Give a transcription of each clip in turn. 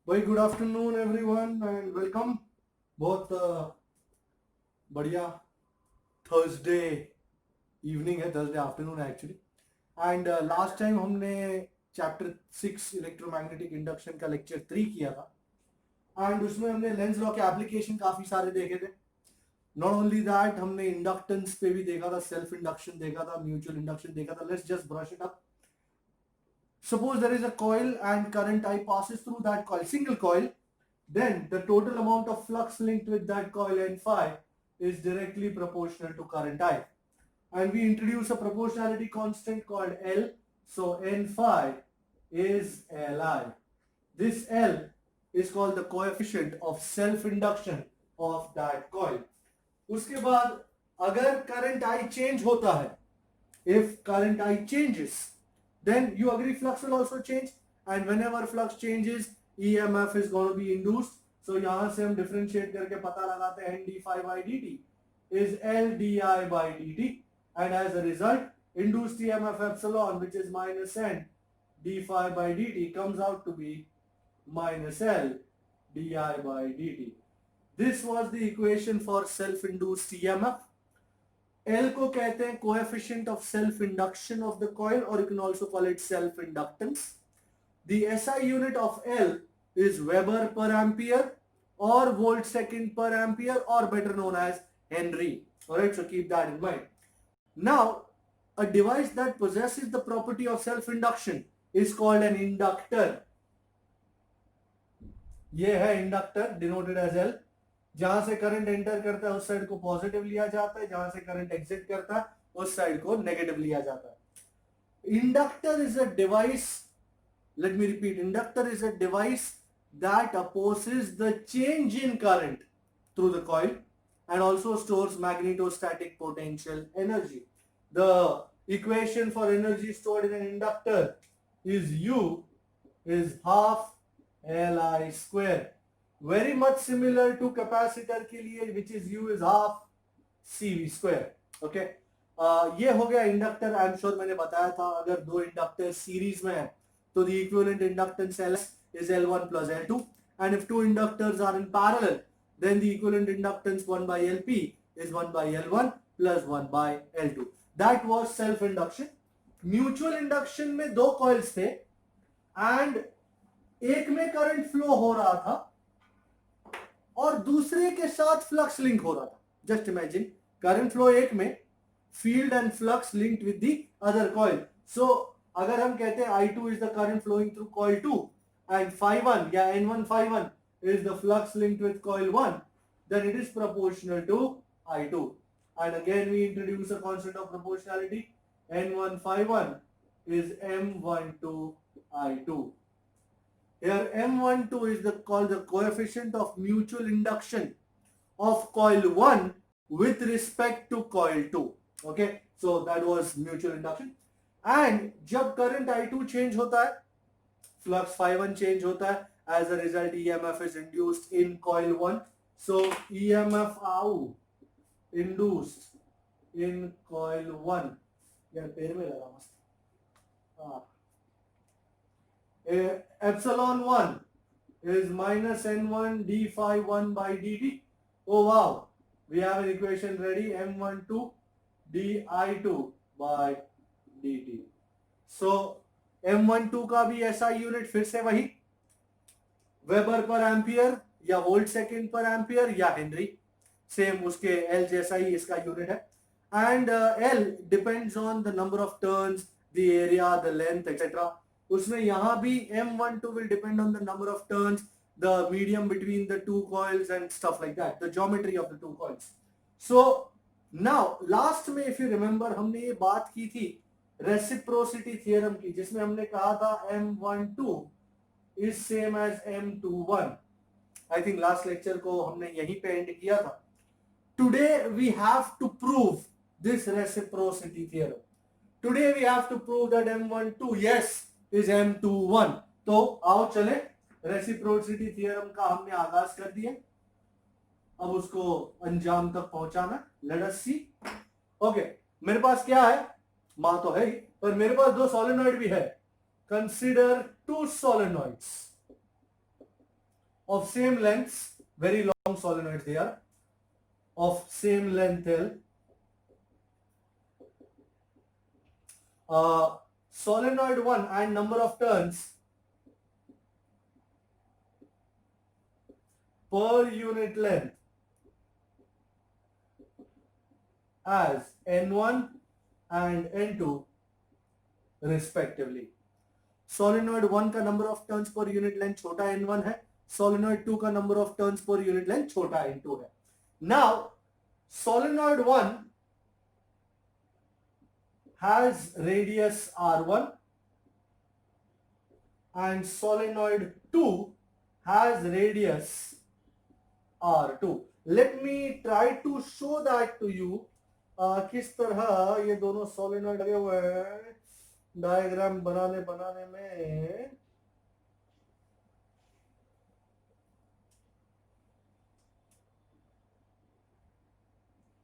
भाई good afternoon everyone and welcome. बहुत बढ़िया थर्सडे इवनिंग है, थर्सडे आफ्टरनून है एक्चुअली। एंड लास्ट टाइम हमने चैप्टर 6 इलेक्ट्रोमैग्नेटिक इंडक्शन का लेक्चर 3 किया था एंड उसमें हमने लेंस लॉ के एप्लीकेशन काफी सारे देखे थे। नॉट ओनली दैट, हमने इंडक्टेंस पे भी देखा था, सेल्फ इंडक्शन देखा था, म्यूचुअल इंडक्शन देखा था। Let's just brush it up. Suppose there is a coil and current I passes through that coil, single coil, then the total amount of flux linked with that coil N phi is directly proportional to current I. And we introduce a proportionality constant called L. So N phi is Li. This L is called the coefficient of self-induction of that coil. उसके बाद अगर current I change होता है, if current I changes, then you agree flux will also change, and whenever flux changes EMF is going to be induced. So यहां से हम differentiate करके पता लगाते हैं n d phi by dt is L di by dt, and as a result induced EMF epsilon, which is minus n d phi by dt, comes out to be minus L di by dt. This was the equation for self-induced EMF. L को कहते हैं coefficient of self-induction of the coil, or you can also call it self-inductance. The SI unit of L is Weber per ampere or volt second per ampere, or better known as Henry. Alright, so keep that in mind. Now, a device that possesses the property of self-induction is called an inductor. ये है inductor denoted as L. जहां से current enter करता है उस side को positive लिया जाता है, जहां से करंट एग्जिट करता है उस साइड को नेगेटिव लिया जाता है। Inductor is a device, let me repeat, inductor is a device that opposes the change in current through the coil and also stores magnetostatic potential energy. The equation for energy stored in an inductor is U is half Li square. Very much similar to capacitor के लिए, which is U is half CV square. Okay, ये हो गया inductor. I am sure मैंने बताया था, अगर दो इंडक्टर सीरीज में है तो the equivalent inductance L is L1 plus L2, and if two inductors are in parallel then the equivalent inductance 1 by LP is 1 by L1 plus 1 by L2. That was self induction. Mutual induction में दो coils थे and एक में current flow हो रहा था और दूसरे के साथ फ्लक्स लिंक हो रहा था। जस्ट इमेजिन, करंट फ्लो एक में, field and flux linked with the other coil. So अगर हम कहते हैं I2 is the current flowing through coil 2 and phi1 या N1 phi1 is the flux linked with coil 1, then it is proportional to I2. And again we introduce a constant of proportionality. N1 phi1 is M12 I2. Here M12 is called the coefficient of mutual induction of coil 1 with respect to coil 2. Okay, so that was mutual induction. And जब current I2 change होता है, flux phi1 change होता है, as a result EMF is induced in coil 1. So EMF out induced in coil 1. यार पैर में लगा मस्त। हाँ, epsilon 1 is minus N1 d phi 1 by dt. Oh wow, we have an equation ready, M12 di2 by dt. So M12 का भी ऐसा unit फिर से वही वेबर पर एम्पियर या वोल्ट सेकंड पर एम्पियर या हेनरी, सेम उसके L जैसा ही इसका यूनिट है। And L depends on the number of turns, the area, the length etcetera. उसमें यहां भी M12 will depend on the number of turns, the medium between the two coils and stuff like that, the geometry of the two coils. So now last में if you remember हमने ये बात की थी reciprocity theorem की, जिसमें हमने कहा था M12 is same as M21. I think last lecture को हमने यहीं पे एंड किया था। Today we have to prove this reciprocity theorem. Today we have to prove that M12 yes is M21. तो आओ चले, रेसिप्रोसिटी थ्योरम का हमने आगाज कर दिया, अब उसको अंजाम तक पहुंचाना। लेट अस सी। ओके, मेरे पास क्या है, मां तो है ही, पर मेरे पास दो सोलेनॉइड भी है। Consider two solenoids. of same length, very long solenoids they are, of same length L. Solenoid 1 and number of turns per unit length as N1 and N2 respectively. Solenoid 1 का number of turns per unit length छोटा n1 है, solenoid 2 का number of turns per unit length छोटा n2 है. Now solenoid 1 has radius r1 and solenoid 2 has radius r2. Let me try to show that to you. किस तरह ये दोनों solenoid लगे हुए हैं डायग्राम बनाने में.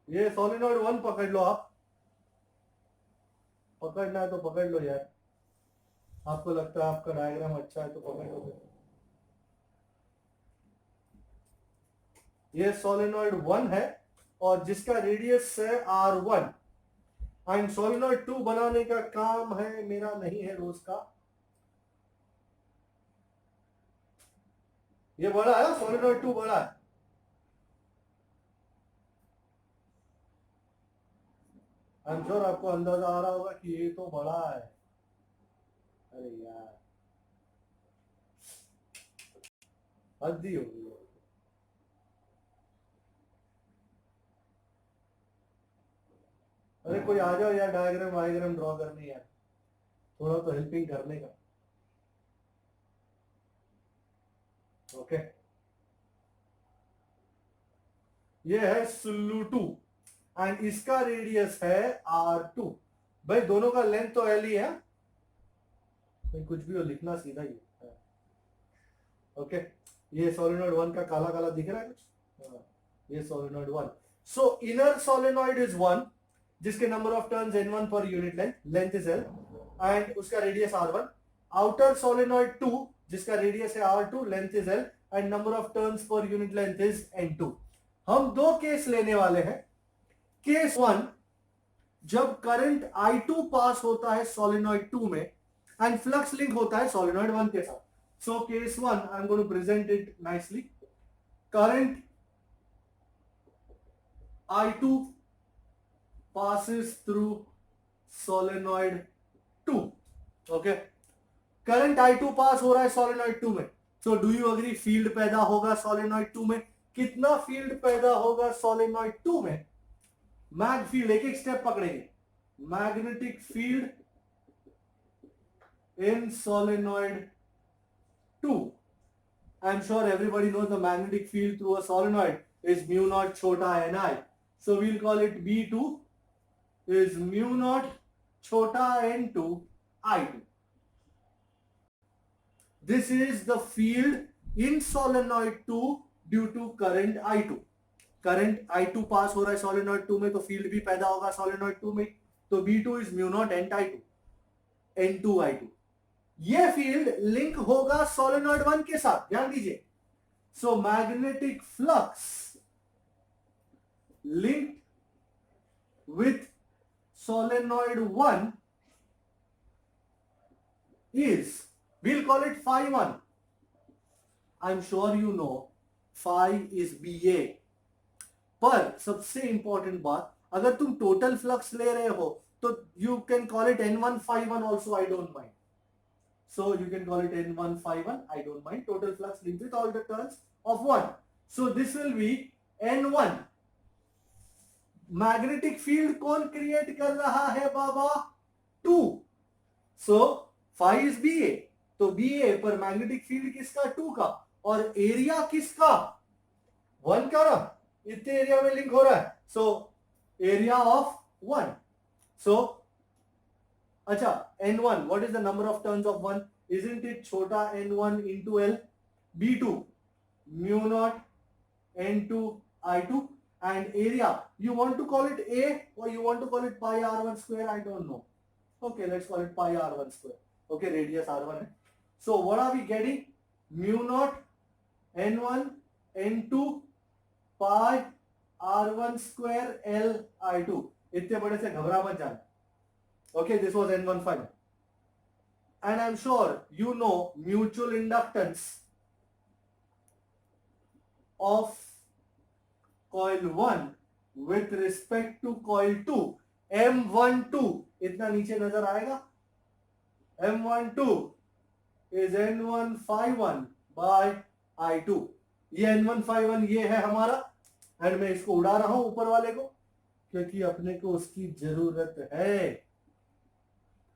ये सोलेनॉइड 1 पकड़ लो, आप पकड़ना है तो पकड़ लो यार. आपको लगता है आपका डायग्राम अच्छा है तो पकड़ लो. ये सोलेनॉइड 1 है और जिसका रेडियस है r1 एंड सोलेनॉइड 2 बनाने का काम है मेरा, नहीं है रोज का. ये बड़ा है, सोलेनॉइड 2 बड़ा है. आई एम श्योर आपको अंदाजा आ रहा होगा कि ये तो बड़ा है. अरे यार हद्दी हो गई. अरे कोई आ जाओ यार, डायग्राम ड्रॉ करने यार, थोड़ा तो हेल्पिंग करने का. ओके ये है सुल्लू 2 एंड इसका रेडियस है r2. भाई दोनों का लेंथ तो l ही है, भाई कुछ भी हो लिखना सीधा ही है. ओके ये सोलेनॉइड 1 का काला काला दिख रहा है कुछ. ये solenoid 1. So inner solenoid is 1 जिसके number of turns n1 per unit length is l and उसका रेडियस r1. आउटर सोलेनॉइड 2 जिसका रेडियस है r2, length is l and number of turns per unit length is n2. हम दो case लेने वाले हैं. Case 1 जब करंट I2 पास होता है सोलेनॉइड 2 में एंड फ्लक्स लिंक होता है सोलेनॉइड 1 के साथ. So case 1 I am going to present it nicely. Current I2 passes through solenoid 2. okay current I2 pass हो रहा है सोलेनॉइड 2 में. So do you agree field पैदा होगा सोलेनॉइड 2 में. कितना फील्ड पैदा होगा सोलेनॉइड 2 में? मैग फील्ड, एक एक स्टेप पकड़ेंगे. Magnetic field in solenoid 2. I am sure everybody knows the magnetic field through a solenoid is mu naught छोटा ni. so we'll call it B2 is mu naught छोटा n2 I2. This is the field in solenoid 2 due to current I2. Current I2 pass हो रहा है solenoid 2 में तो field भी पैदा होगा सोलेनॉइड 2 में. तो B2 is mu not n2 I2. ये फील्ड लिंक होगा सोलेनॉइड 1 के साथ, ध्यान दीजिए. So magnetic flux linked with solenoid 1 is, we'll call it phi 1. I'm sure you know phi is BA. पर सबसे इंपॉर्टेंट बात, अगर तुम टोटल फ्लक्स ले रहे हो तो you can call it N1 phi 1 also, I don't mind. So you can call it N1 phi 1, I don't mind. Total flux linked with all the turns of 1. So this will be N1. Magnetic field कौन create कर रहा है बाबा? 2. So phi is BA. तो BA पर magnetic field किसका? 2 का. और एरिया किसका? 1 का ना, इतने एरिया में लिंक हो रहा है. So area of 1. सो अच्छा N1, what is the number of turns of 1? Isn't it छोटा N1 into L? B2 mu naught n2 I2. And area, you want to call it A or you want to call it pi r1 square? I don't know. Okay, let's call it pi r1 square. Okay, radius r1. So what are we getting? Mu naught N1 N2 pi R1 square Li2। इतने बड़े से घबरा मत जाना। Okay, this was N1 final. And I'm sure you know mutual inductance of coil 1 with respect to coil 2, M12 इतना नीचे नजर आएगा। M12 is N1 by I2। ये N1 ये है हमारा, एंड मैं इसको उड़ा रहा हूं ऊपर वाले को क्योंकि अपने को उसकी जरूरत है।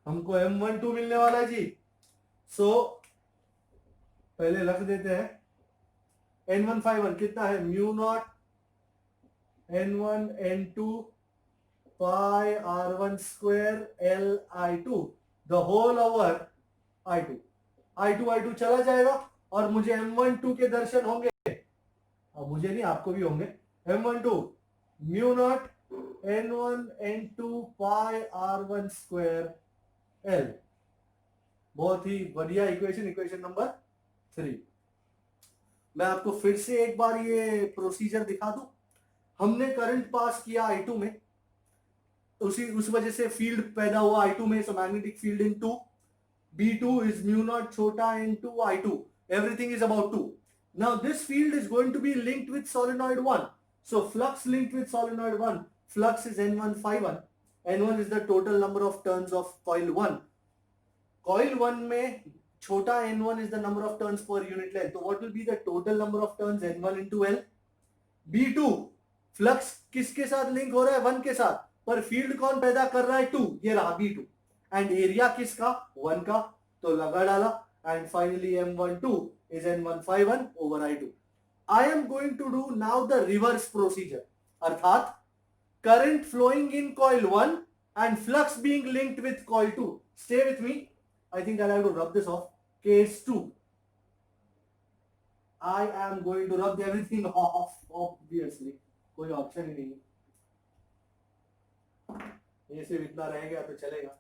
हमको M12 मिलने वाला है जी। सो पहले रख देते हैं N1 कितना है, mu naught N1 N2 pi R1 square Li2 the whole over I2 चला जाएगा और मुझे M12 के दर्शन होंगे। अब मुझे नहीं, आपको भी होंगे। M12 mu naught N1 N2 pi R1 square L। बहुत ही बढ़िया इक्वेशन नंबर 3। मैं आपको फिर से एक बार ये प्रोसीजर दिखा दूं। हमने करंट पास किया I2 में, उस वजह से फील्ड पैदा हुआ I2 में। So magnetic field in 2, B2 is mu naught छोटा into I2, everything is about 2। now this field is going to be linked with solenoid 1, so flux linked with solenoid 1, flux is N1 N1 is the total number of turns of coil 1। coil 1 में छोटा N1 is the number of turns per unit length, so what will be the total number of turns, N1 into L। B2 flux किसके साथ link हो रहा है, 1 के साथ, पर फील्ड कौन पैदा कर रहा है, 2, ये रहा B2, एंड एरिया किसका, 1 का, तो लगा डाला। And finally M12 is N1 over I2। I am going to do now the reverse procedure, अर्थात current flowing in coil 1 and flux being linked with coil 2। Stay with me, I think I'll have to rub this off। Case 2, I am going to rub everything off, obviously, कोई option ही नहीं है, ये सिर्फ इतना रह गया तो चलेगा।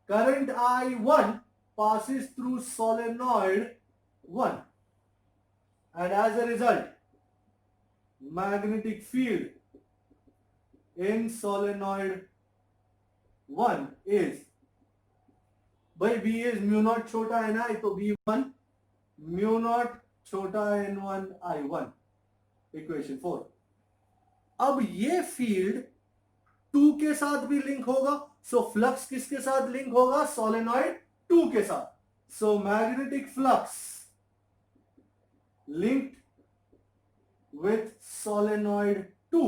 Current I1 passes through solenoid 1 and as a result magnetic field in solenoid 1 is, भाई B is म्यू नॉट छोटा है ना, तो B1 म्यू नॉट छोटा N1 I1, इक्वेशन 4। अब ये फील्ड 2 के साथ भी लिंक होगा, सो फ्लक्स किसके साथ लिंक होगा, सोलेनॉइड 2 के साथ। So magnetic flux linked with solenoid 2।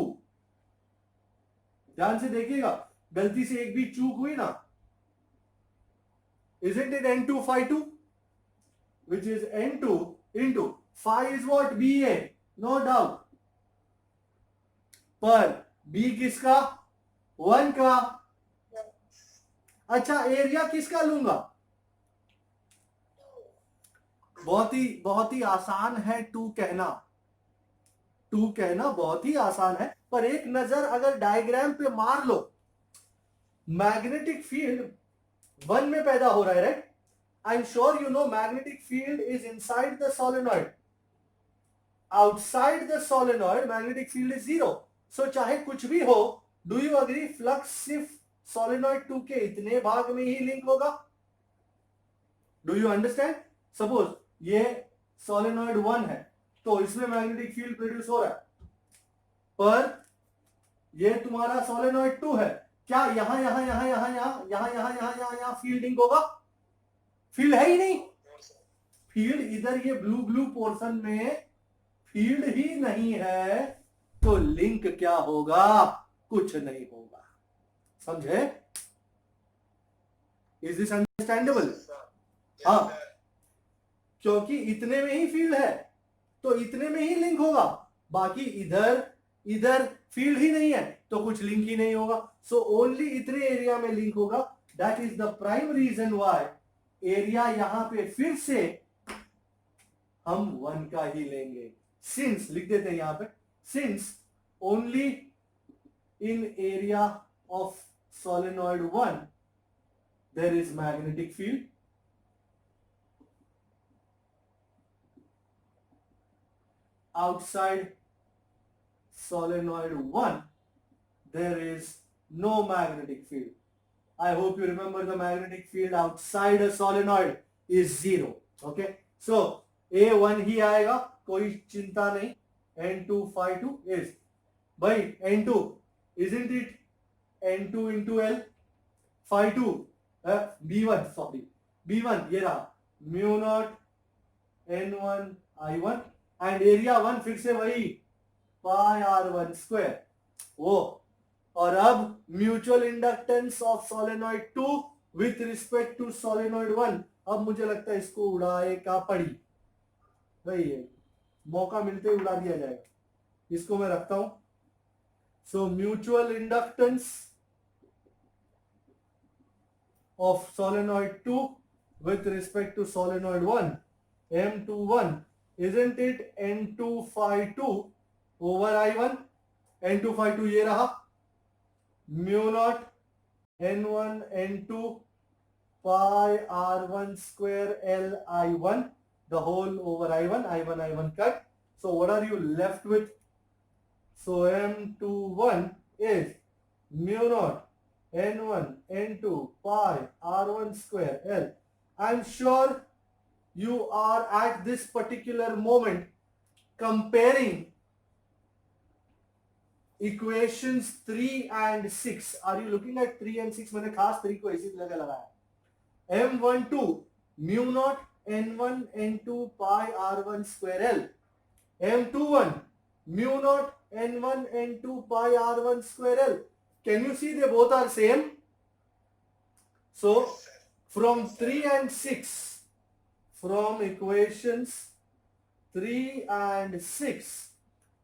ध्यान से देखिएगा, गलती से एक भी चूक हुई ना, isn't it N2 phi 2, which is N2 into phi is what, BA, no doubt, पर B किसका, 1 का। अच्छा, एरिया किसका लूंगा, बहुत ही आसान है 2 कहना, 2 कहना बहुत ही आसान है, पर एक नजर अगर डायग्राम पे मार लो, मैग्नेटिक फील्ड 1 में पैदा हो रहा है, right. I am sure you know magnetic field is inside the solenoid, outside the solenoid magnetic field is 0। सो चाहे कुछ भी हो, डू यू अग्री, फ्लक्स सिर्फ सोलेनॉइड 2 के इतने भाग में ही लिंक होगा। Do you understand. सपोज ये सोलेनॉइड 1 है, तो इसमें मैग्नेटिक फील्ड प्रोड्यूस हो रहा है, पर ये तुम्हारा सोलेनॉइड 2 है, क्या यहां यहां यहां यहां यहां यहां यहां यहां यहां यहां फील्ड लिंक होगा, फील्ड है ही नहीं। फील्ड इधर ये ब्लू पोर्शन में फील्ड ही नहीं है, तो लिंक क्या होगा, कुछ नहीं होगा। समझे, इज दिस अंडरस्टैंडेबल। हाँ, क्योंकि इतने में ही फील्ड है, तो इतने में ही लिंक होगा, बाकी इधर फील्ड ही नहीं है, तो कुछ लिंक ही नहीं होगा। सो ओनली इतने एरिया में लिंक होगा। That is the prime reason why area यहां पे फिर से हम 1 का ही लेंगे। सिंस लिख देते हैं यहां पे, since only in area of solenoid 1 there is magnetic field, outside solenoid 1 there is no magnetic field. I hope you remember the magnetic field outside a solenoid is 0. Okay, so A1 ही आएगा, कोई चिंता नहीं. N2 phi 2 is, भाई N2 isn't it N2 into L phi 2 B1 sorry B1 ये रहा mu naught N1 I1 and area 1 फिर से वही पाई R1 स्क्वायर वो. और अब mutual inductance of solenoid 2 with respect to solenoid 1. अब मुझे लगता है इसको उड़ाए का पड़ी भाई, है मौका मिलते ही उड़ा दिया जाएगा. इसको मैं रखता हूं. So mutual inductance of solenoid 2 with respect to solenoid 1 M21 isn't it N2 phi 2 over I1. N2 phi 2 ये रहा mu naught N1 N2 pi R1 square L I1 the whole over I1 cut. So what are you left with? So M21 is mu naught N1 N2 pi R1 square L. I'm sure you are at this particular moment comparing equations 3 and 6. Are you looking at 3 and 6? मैंने खास 3 को इसी जगह लगाया. M12 mu naught N1 N2 pi R1 square L. M21 mu naught N1 N2 pi R1 square L. Can you see they both are same? So from 3 and 6, from equations 3 and 6,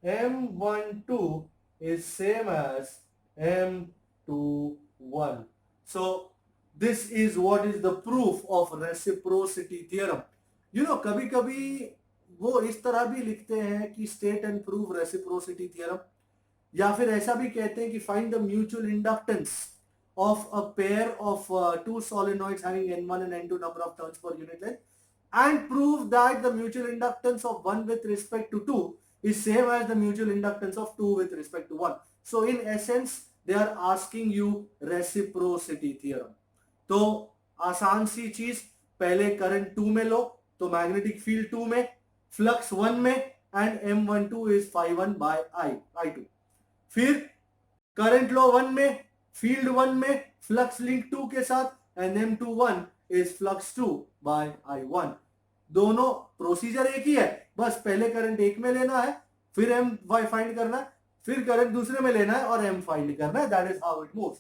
M12 is same as M21. So this is what is the proof of reciprocity theorem. You know, कभी कभी वो इस तरह भी लिखते हैं कि state and prove reciprocity theorem, या फिर ऐसा भी कहते हैं कि find the mutual inductance of a pair of two solenoids having N1 and N2 number of turns per unit length and prove that the mutual inductance of 1 with respect to 2 is same as the mutual inductance of 2 with respect to 1. So in essence they are asking you reciprocity theorem. तो आसान सी चीज, पहले current 2 में लो तो magnetic field 2 में, flux 1 में and M12 is phi 1 by I2. फिर current लो 1 में, फील्ड 1 में, फ्लक्स लिंक 2 के साथ and M21 is flux 2 by I1. दोनों प्रोसीजर एक ही है, बस पहले करंट एक में लेना है, फिर M फाइंड करना है, फिर करंट दूसरे में लेना है और M फाइंड करना है. That is how it moves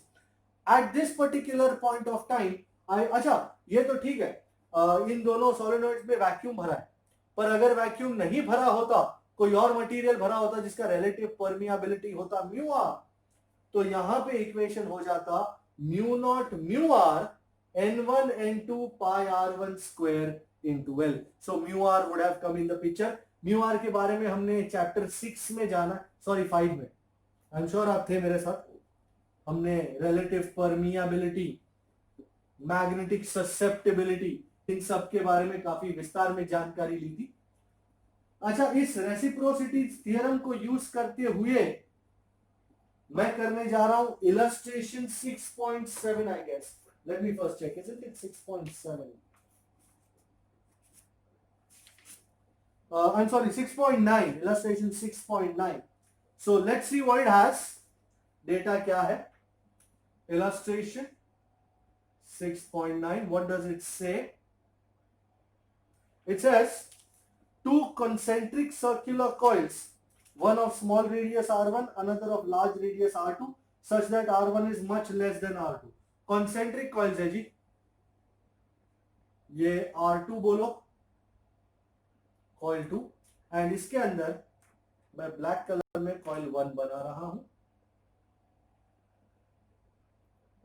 at this particular point of time. अच्छा ये तो ठीक है, इन दोनों सोलेनॉइड्स में वैक्यूम भरा है, पर अगर वैक्यूम नहीं भरा होता, कोई और मटेरियल भरा होता जिसका रिलेटिव परमिएबिलिटी होता म्यू आर, तो यहां पे इक्वेशन हो जाता mu naught mu R N1 N2 pi R1 square into L. So mu R would have come in the picture. Mu R के बारे में हमने चैप्टर 6 में जाना, सॉरी 5 में, आई एम श्योर आप थे मेरे साथ. हमने रिलेटिव परमिएबिलिटी, मैग्नेटिक ससेप्टिबिलिटी, इन सब के बारे में काफी विस्तार में जानकारी ली थी. अच्छा, इस रेसिप्रोसिटी थ्योरम को यूज करते हुए मैं करने जा रहा हूं illustration 6.7 I guess. Let me first check. Isn't it 6.7? I'm sorry, 6.9. Illustration 6.9. So let's see what it has. Data क्या है? Illustration 6.9. What does it say? It says two concentric circular coils, one of small radius R1, another of large radius R2, such that R1 is much less than R2. Concentric coils है जी, ये R2 बोलो, coil 2, and इसके अंदर मैं black colour में coil 1 बना रहा हूं,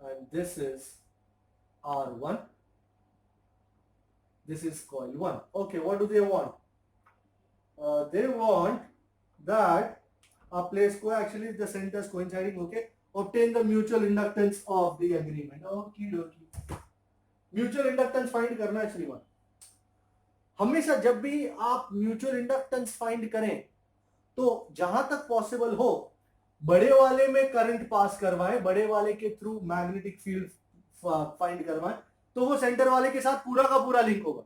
and this is R1, this is coil 1. Okay, what do they want? They want that a place actually the centers coinciding, okay, obtain the mutual inductance of the agreement. Okay, okay. Mutual inductance find करना है श्रीमान. हमेशा जब भी आप mutual inductance find करें तो जहां तक पॉसिबल हो बड़े वाले में करंट पास करवाएं, बड़े वाले के थ्रू मैग्नेटिक फील्ड फाइंड करवाएं, तो वो सेंटर वाले के साथ पूरा का पूरा लिंक होगा।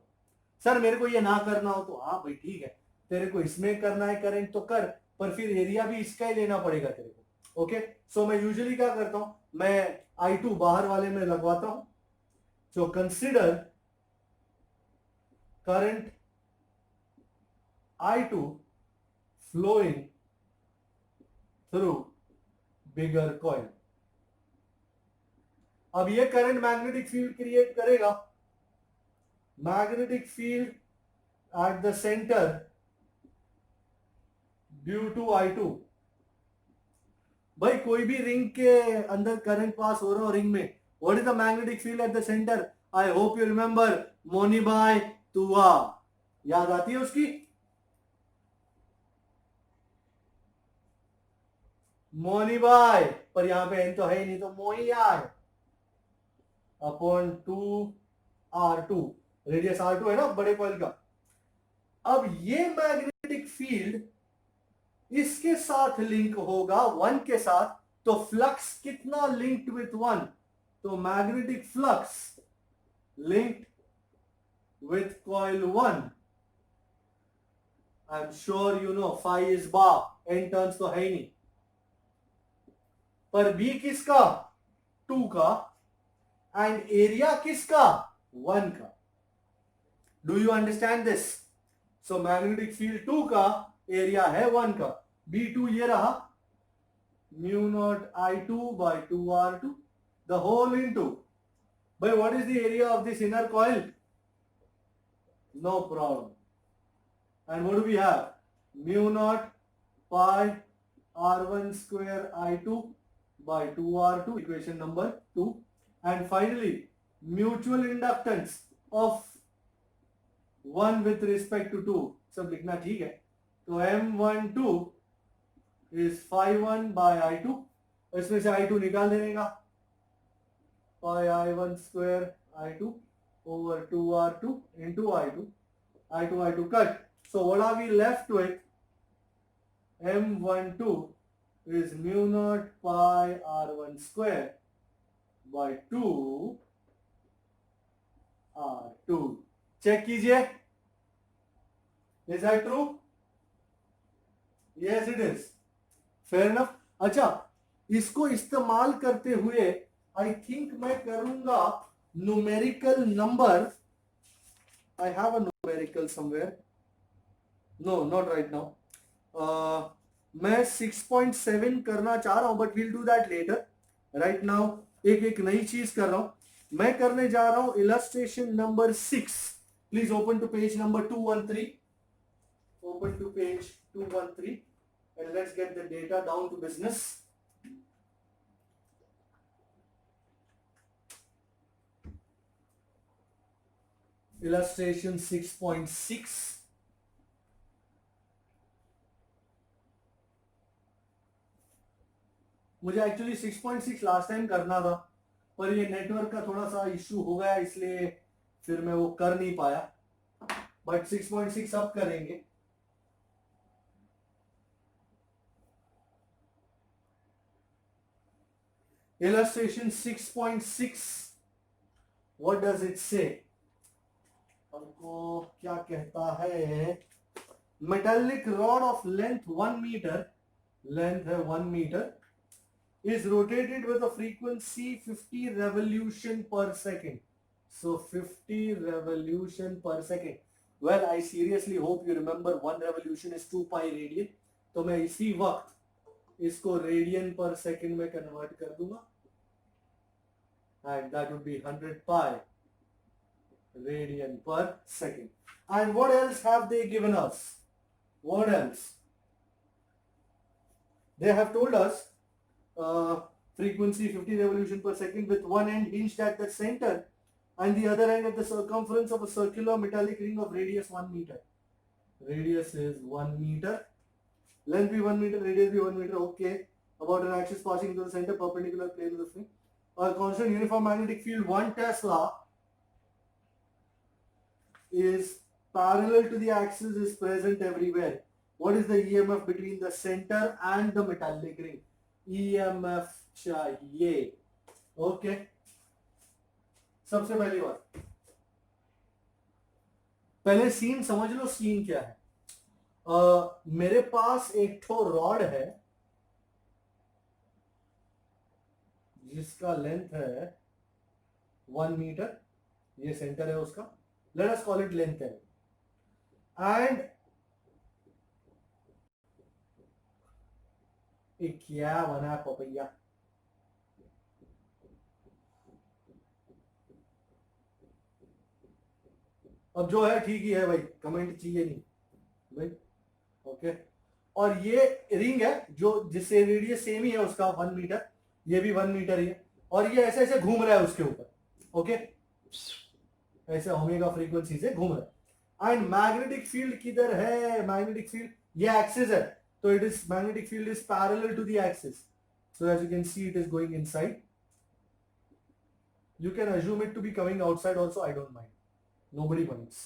सर मेरे को ये ना करना हो तो हाँ भाई ठीक है, तेरे को इसमें करना है करंट तो कर, पर फिर एरिया भी इसका ही लेना पड़ेगा तेरे को। ओके, सो मैं यूजुअली क्या करता हूं, मैं I2 बाहर वाले में लगवाता हूं। So consider current I2 flowing through bigger coil। अब ये करंट मैग्नेटिक फील्ड क्रिएट करेगा, magnetic field at the centre due to I2। भाई कोई भी रिंग के अंदर करंट पास हो रहा हो रिंग में, what is the magnetic field at the centre? I hope you remember मोनी बाय तुआ, याद आती है उसकी? मोनी बाय, पर यहां पे एन तो है ही नहीं, तो मोई आय अपॉन 2R2, रेडियस R2 है ना बड़े कॉइल का। अब ये मैग्नेटिक फील्ड इसके साथ लिंक होगा 1 के साथ, तो फ्लक्स कितना लिंक्ड विथ 1? तो magnetic flux linked with coil 1, I am sure you know phi is bar, N turns तो है ही नहीं, पर बी किसका? 2 का, एंड एरिया किसका? 1 का। Do you understand this? So magnetic field 2 का, एरिया है 1 का, B2 ये रहा, mu naught I2 by 2R2 the whole into, by what is the area of this inner coil? No problem. And what do we have? Mu naught pi R1 square I2 by 2R2, equation number 2. And finally, mutual inductance of 1 with respect to 2. सब लिखना ठीक है। तो M12 is phi1 by I2, इसमें से I2 निकाल देगा, pi I1 square I2 over 2R2 into I2 cut. So what are we left with? M12 is mu naught pi R1 square by 2 R2. Check कीजिए, is that true? Yes it is. Fair enough. अच्छा, इसको इस्तेमाल करते हुए आई think मैं करूंगा numerical number, I have a numerical somewhere, no not right now, मैं 6.7 करना चाह रहा हूं, but will do that later. Right now एक एक नई चीज कर रहा हूं, मैं करने जा रहा हूं illustration number 6। Please open to page number 213, open to page 213 and let's get the data down to business. Illustration 6.6, मुझे एक्चुअली 6.6 लास्ट टाइम करना था, पर ये नेटवर्क का थोड़ा सा इश्यू हो गया, इसलिए फिर मैं वो कर नहीं पाया, बट 6.6 अब करेंगे। Illustration 6.6, what does it say? हमको क्या कहता है? Metallic rod of length 1 meter, length है 1 meter, is rotated with a frequency 50 revolution per second. So 50 revolution per second. Well, I seriously hope you remember 1 revolution is 2 pi radian. तो मैं इसी वक्त इसको रेडियन पर सेकंड में convert कर दूंगा, and that would be 100 pi radian per second. And what else have they given us? What else? They have told us frequency 50 revolution per second with one end hinged at the center and the other end at the circumference of a circular metallic ring of radius 1 meter. Radius is 1 meter. Length be 1 meter, radius be 1 meter. Okay. About an axis passing into the center, perpendicular plane of the frame. A constant uniform magnetic field 1 Tesla is parallel to the axis, is present everywhere. What is the EMF between the center and the metallic ring? EMF चाहिए. Okay. सबसे पहली बात, पहले scene समझ लो. Scene क्या है? मेरे पास एक ठो रॉड है जिसका लेंथ है 1 मीटर. ये सेंटर है उसका. Let us call it length है. एंड क्या बना पपैया? अब जो है ठीक ही है भाई, कमेंट चाहिए नहीं भाई. ओके. और ये रिंग है जो जिससे रेडियस सेम ही है उसका 1 मीटर. ये भी 1 मीटर ही है. और ये ऐसे ऐसे घूम रहा है उसके ऊपर. ओके. ऐसे ओमेगा फ्रीक्वेंसी से घूम रहा है. एंड मैग्नेटिक फील्ड किधर है? मैग्नेटिक फील्ड ये एक्सिस है. तो it is magnetic field is parallel to the axis. So as you can see it is going inside. You can assume it to be coming outside also. I don't mind. Nobody minds.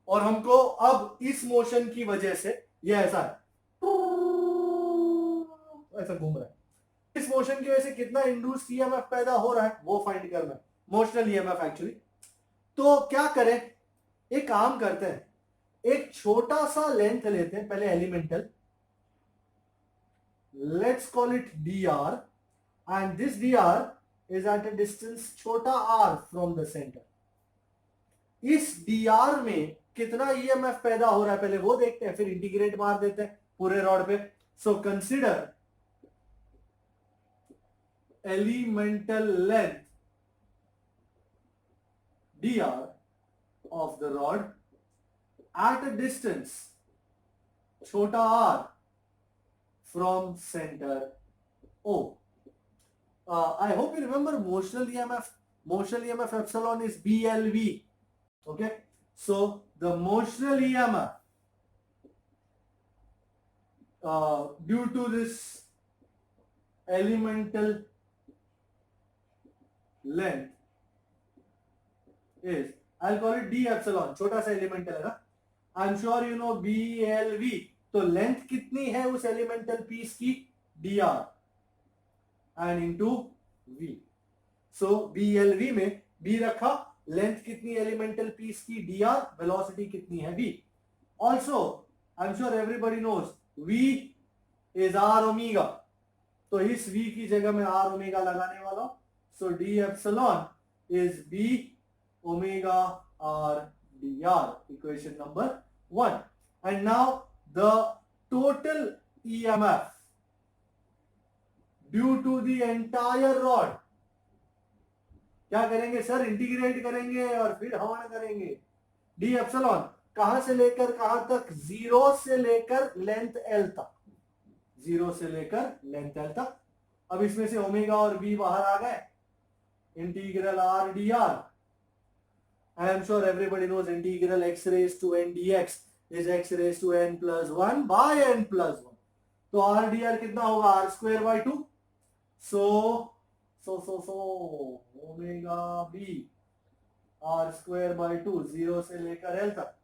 और हमको अब इस motion की वजह से ये ऐसा है, ऐसा घूम रहा है. इस मोशन की वजह से कितना इंड्यूस्ड ईएमएफ पैदा हो रहा है वो फाइंड करना है. Motional EMF actually. तो क्या करें? एक काम करते हैं. एक छोटा सा लेंथ लेते हैं पहले elemental. Let's call it dr. And this dr is at a distance छोटा r from the center. इस dr में कितना EMF पैदा हो रहा है पहले वो देखते हैं, फिर इंटीग्रेट मार देते हैं पूरे रॉड पे. So consider elemental length dr of the rod at a distance छोटा r from center O. I hope you remember motional EMF. Motional EMF epsilon is BLV. Okay. So the motional EMF due to this elemental length is, I'll call it D epsilon. छोटा सा elemental है ना. I'm sure you know BLV. तो length कितनी है उस elemental piece की? dr and into v. So BLV में b रखा. लेंथ कितनी एलिमेंटल पीस की? dr. वेलोसिटी कितनी है? v. Also I'm sure everybody knows v is r omega. तो इस v की जगह में r omega लगाने वाला हूं. So d epsilon is b omega r dr. Equation number 1. And now the total EMF due to the entire rod. क्या करेंगे सर? इंटीग्रेट करेंगे और फिर हवन करेंगे. डी एप्सिलॉन कहां से लेकर कहां तक? जीरो से लेकर लेंथ एल तक. जीरो से लेकर लेंथ एल तक. अब इसमें से ओमेगा और बी बाहर आ गए. Integral R D R. I am sure everybody knows integral X raise to N D X is X raise to N plus 1 by N plus 1. तो आर डी आर कितना होगा? R square by 2. So omega B R square by 2 zero से लेकर L तक.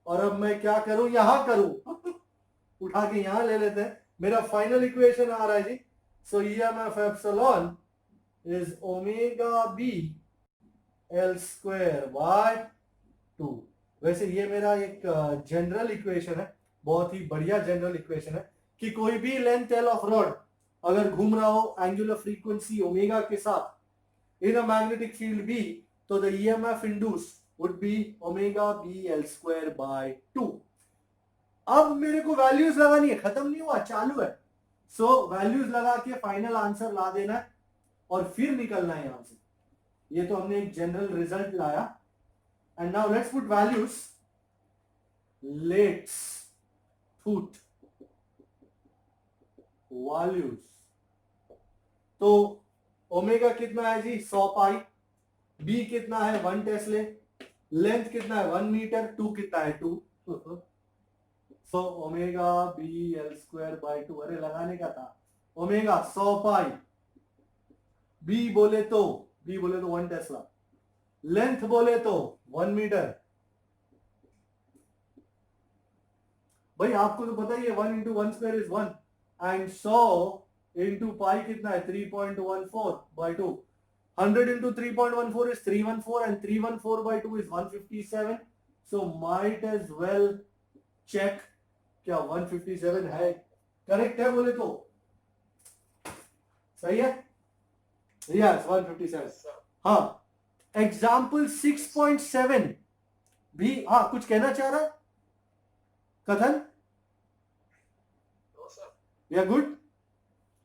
और अब मैं क्या करूं? यहां करूं उठा के यहां ले लेते हैं. मेरा फाइनल इक्वेशन आ रहा है जी. So EMF epsilon is omega B L square by 2. वैसे ये मेरा एक जनरल इक्वेशन है, बहुत ही बढ़िया जनरल इक्वेशन है कि कोई भी लेंथ एल ऑफ रॉड अगर घूम रहा हो एंगुलर फ्रीक्वेंसी ओमेगा के साथ in a magnetic field B, तो the EMF induced would be omega B L square by 2. अब मेरे को वैल्यूज लगानी है, खत्म नहीं हुआ, चालू है. सो वैल्यूज लगा के फाइनल आंसर ला देना है और फिर निकलना है यहां से. ये तो हमने एक जनरल रिजल्ट लाया. And now let's put values. Let's put values. तो ओमेगा कितना है जी? 100 पाई. बी कितना है? 1 टेस्ले. लेंथ कितना है? 1 मीटर. 2 कितना है? 2. So omega B L square by 2. अरे लगाने का था. ओमेगा 100 पाई. बी बोले तो 1 टेस्ला. लेंथ बोले तो 1 मीटर. भाई आपको तो पता ही है 1 into 1 square is 1 and 100 into pi कितना है 3.14 by 2. 100 into 3.14 is 314 and 314 by 2 is 157. So might as well check क्या 157 है, करेक्ट है बोले तो सही है. यस 157. हाँ एग्जाम्पल 6.7 भी हाँ कुछ कहना चाह रहा कथन. या गुड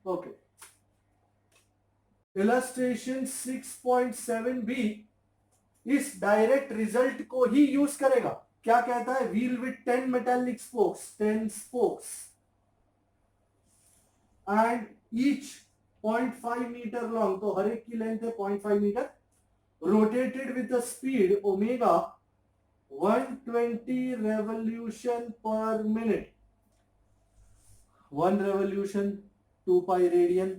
ओके. इलस्ट्रेशन 6.7 भी इस डायरेक्ट रिजल्ट को ही यूज करेगा. क्या कहता है, wheel with 10 metallic spokes, 10 spokes and each 0.5 metre long, तो हर एक की लेंथ है 0.5 metre, rotated with the speed omega 120 revolution per minute. 1 revolution 2 pi radian,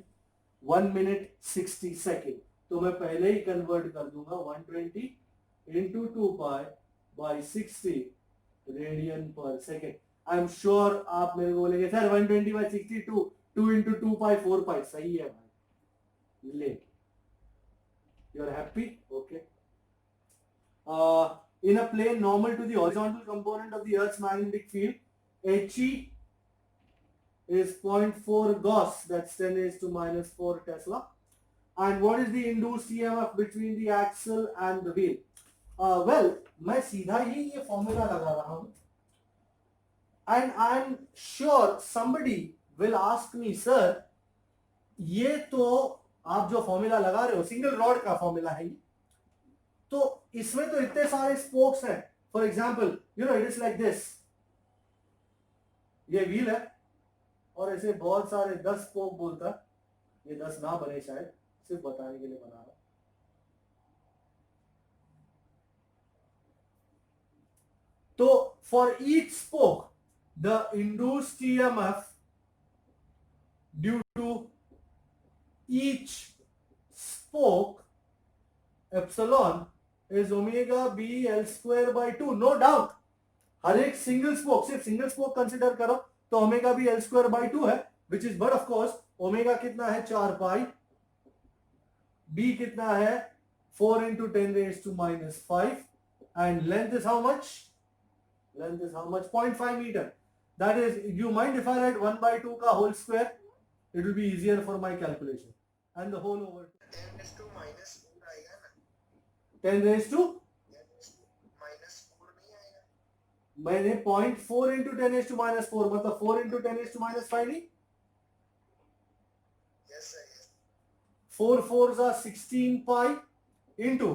1 minute 60 second. तो मैं पहले ही कन्वर्ट कर दूंगा 120 into 2 pi by 60 radian per second. I am sure आप मेरे को बोलेंगे sir 120 by 60 2 into 2 pi 4 pi. सही है भाई, ले you are happy okay. In a plane normal to the horizontal component of the Earth's magnetic field, He is 0.4 Gauss, that's 10 raised to minus 4 Tesla. And what is the induced EMF between the axle and the wheel? Well, मैं सीधा ही ये formula लगा रहा हूं. And I'm sure somebody will ask me, sir, ये तो आप जो फॉर्मूला लगा रहे हो सिंगल रॉड का फॉर्मूला है, तो इसमें तो इतने सारे स्पोक्स हैं. For example you know it is like this, ये व्हील है और ऐसे बहुत सारे 10 स्पोक बोलता है. ये 10 ना बने शायद, सिर्फ बताने के लिए बना रहा. तो for each spoke the induced EMF due to each spoke epsilon is omega b l square by 2. no doubt हर एक सिंगल स्पोक, सिर्फ सिंगल स्पोक कंसिडर करो तो omega B L square by 2 है, which is but of course omega कितना है 4 पाई, B कितना है 4 into 10 raised to minus 5 and length is how much, 0.5 meter. That is, you mind if I write 1 by 2 का whole square, it will be easier for my calculation and the whole over 10 raised to minus 4 आएगा ना, 10 raised to minus 4 नहीं आएगा. मैंने 0.4 into 10 raised to minus 4 मतलब 4 into 10 raised to minus 5 नहीं. Yes sir, yes. 4 4s are 16 pi into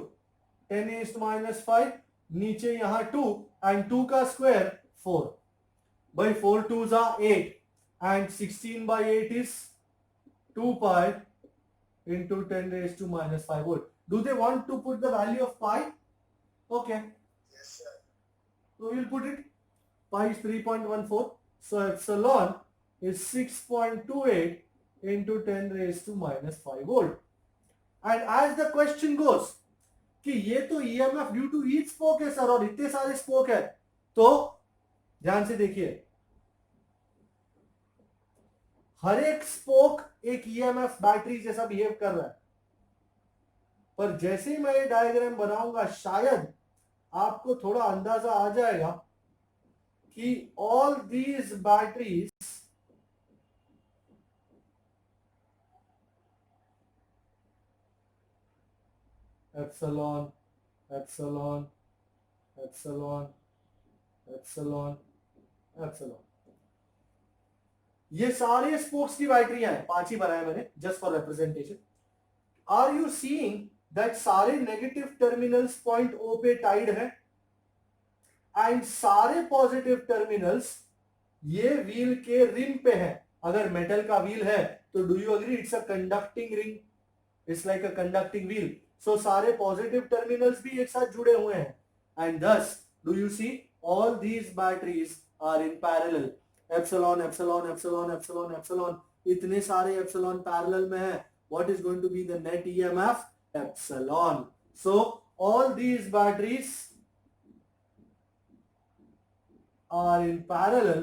10 raised to minus 5, नीचे यहाँ 2 and 2 का square 4 by 4 2s are 8 and 16 by 8 is 2 pi into 10 raised to minus 5 volt. Do they want to put the value of pi? Okay. Yes, sir. So we'll put it. Pi is 3.14. So epsilon is 6.28 into 10 raised to minus 5 volt. And as the question goes, कि ये तो EMF due to each spoke है sir और इतने सारे spoke है, तो ध्यान से देखिए हर एक स्पोक एक EMF बैटरी जैसा बिहेव कर रहा है. पर जैसे ही मैं ये डायग्राम बनाऊंगा शायद आपको थोड़ा अंदाजा आ जाएगा कि all these batteries epsilon epsilon epsilon epsilon epsilon, ये सारे स्पोक्स की बैटरियां हैं. 5 ही बनाए मैंने just for representation. Are you seeing that सारे नेगेटिव टर्मिनल्स पॉइंट ओ पे टाइड है एंड सारे पॉजिटिव टर्मिनल्स ये व्हील के रिम पे है. अगर मेटल का व्हील है तो do you agree it's a conducting ring, it's like a conducting wheel. So सारे पॉजिटिव टर्मिनल्स भी एक साथ जुड़े हुए हैं and thus do you see all these batteries are in parallel. Epsilon epsilon epsilon epsilon epsilon, इतने सारे epsilon parallel में है. What is going to be the net EMF? Epsilon. So all these batteries are in parallel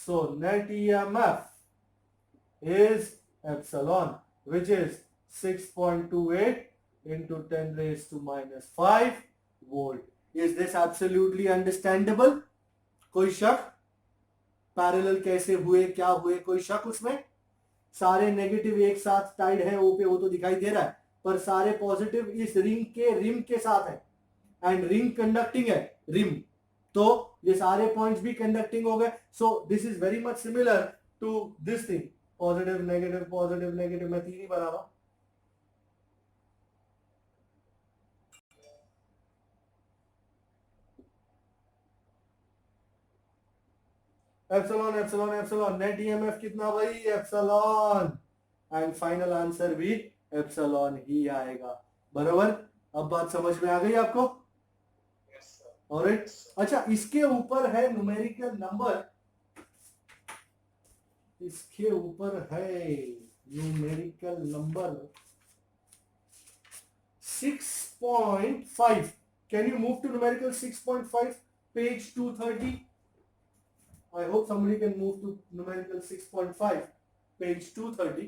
So net EMF is epsilon, which is 6.28 into 10 raised to minus 5 volt. Is this absolutely understandable? कोई शक? Parallel कैसे हुए, क्या हुए, कोई शक उसमें? सारे नेगेटिव एक साथ टाइड है ओ पे, वो तो दिखाई दे रहा है, पर सारे पॉजिटिव इस रिंग के रिम के साथ है, एंड रिंग कंडक्टिंग है, रिम, तो ये सारे पॉइंट्स भी कंडक्टिंग हो गए. So this is very much similar to this thing, positive negative, मैं तीन ही बना रहा हूं. Epsilon epsilon epsilon, net EMF कितना भाई? एप्सिलॉन, एंड फाइनल आंसर भी एप्सिलॉन ही आएगा. बराबर. अब बात समझ में आ गई आपको? ऑलराइट. अच्छा, इसके ऊपर है न्यूमेरिकल नंबर, इसके ऊपर है numerical number 6.5. Can you move to numerical 6.5, page 230? I hope somebody can move to numerical 6.5, page 230.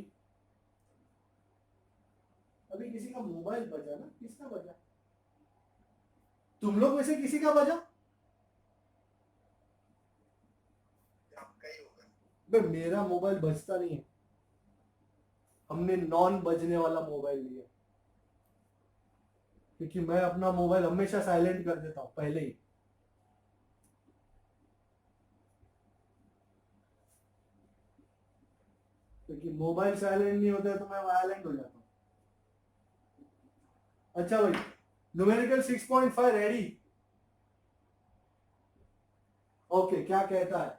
अभी किसी का मोबाइल बजा ना? किसका बजा? तुम लोग में से किसी का बजा? बे मेरा मोबाइल बजता नहीं है, हमने नॉन बजने वाला मोबाइल लिया, क्योंकि मैं अपना मोबाइल हमेशा साइलेंट कर देता हूं पहले ही. क्योंकि मोबाइल साइलेंट नहीं होता है तो मैं वायलेंट हो जाता हूं. अच्छा भाई, न्यूमेरिकल 6.5 रेडी? ओके, क्या कहता है?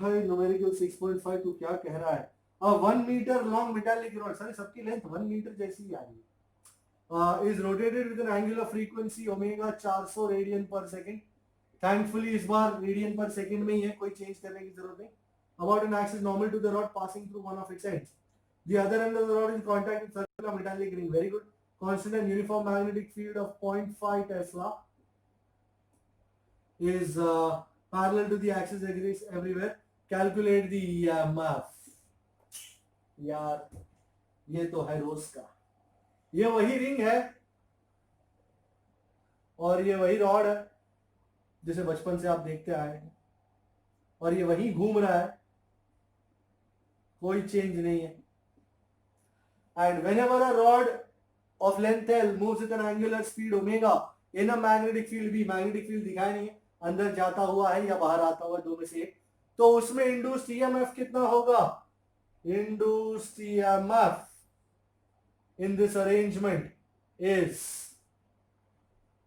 हाय न्यूमेरिकल 6.5 तो क्या कह रहा है? 1 मीटर लॉन्ग मेटालिक रॉड, सारी सबकी लेंथ 1 मीटर जैसी ही आ रही है, is rotated with N angular frequency omega 400 radian पर सेकंड. थैंकफुली इस बार रेडियन पर सेकंड में ही है, कोई चेंज करने की जरूरत नहीं. About an axis normal to the rod passing through one of its ends. The other end of the rod in contact with circular metallic ring. Very good. Constant and uniform magnetic field of 0.5 Tesla is parallel to the axis agrees everywhere. Calculate the EMF. यार ये तो है रोज का, ये वही ring है और ये वही रॉड है जिसे बचपन से आप देखते आए हैं, और ये वही घूम रहा है, कोई चेंज नहीं है. And whenever a rod of length L moves with an angular speed omega in a magnetic field B, magnetic field दिखाई नहीं है, अंदर जाता हुआ है या बाहर आता हुआ, दो में से एक, तो उसमें इंड्यूस्ड ईएमएफ कितना होगा? Induced EMF in this arrangement is,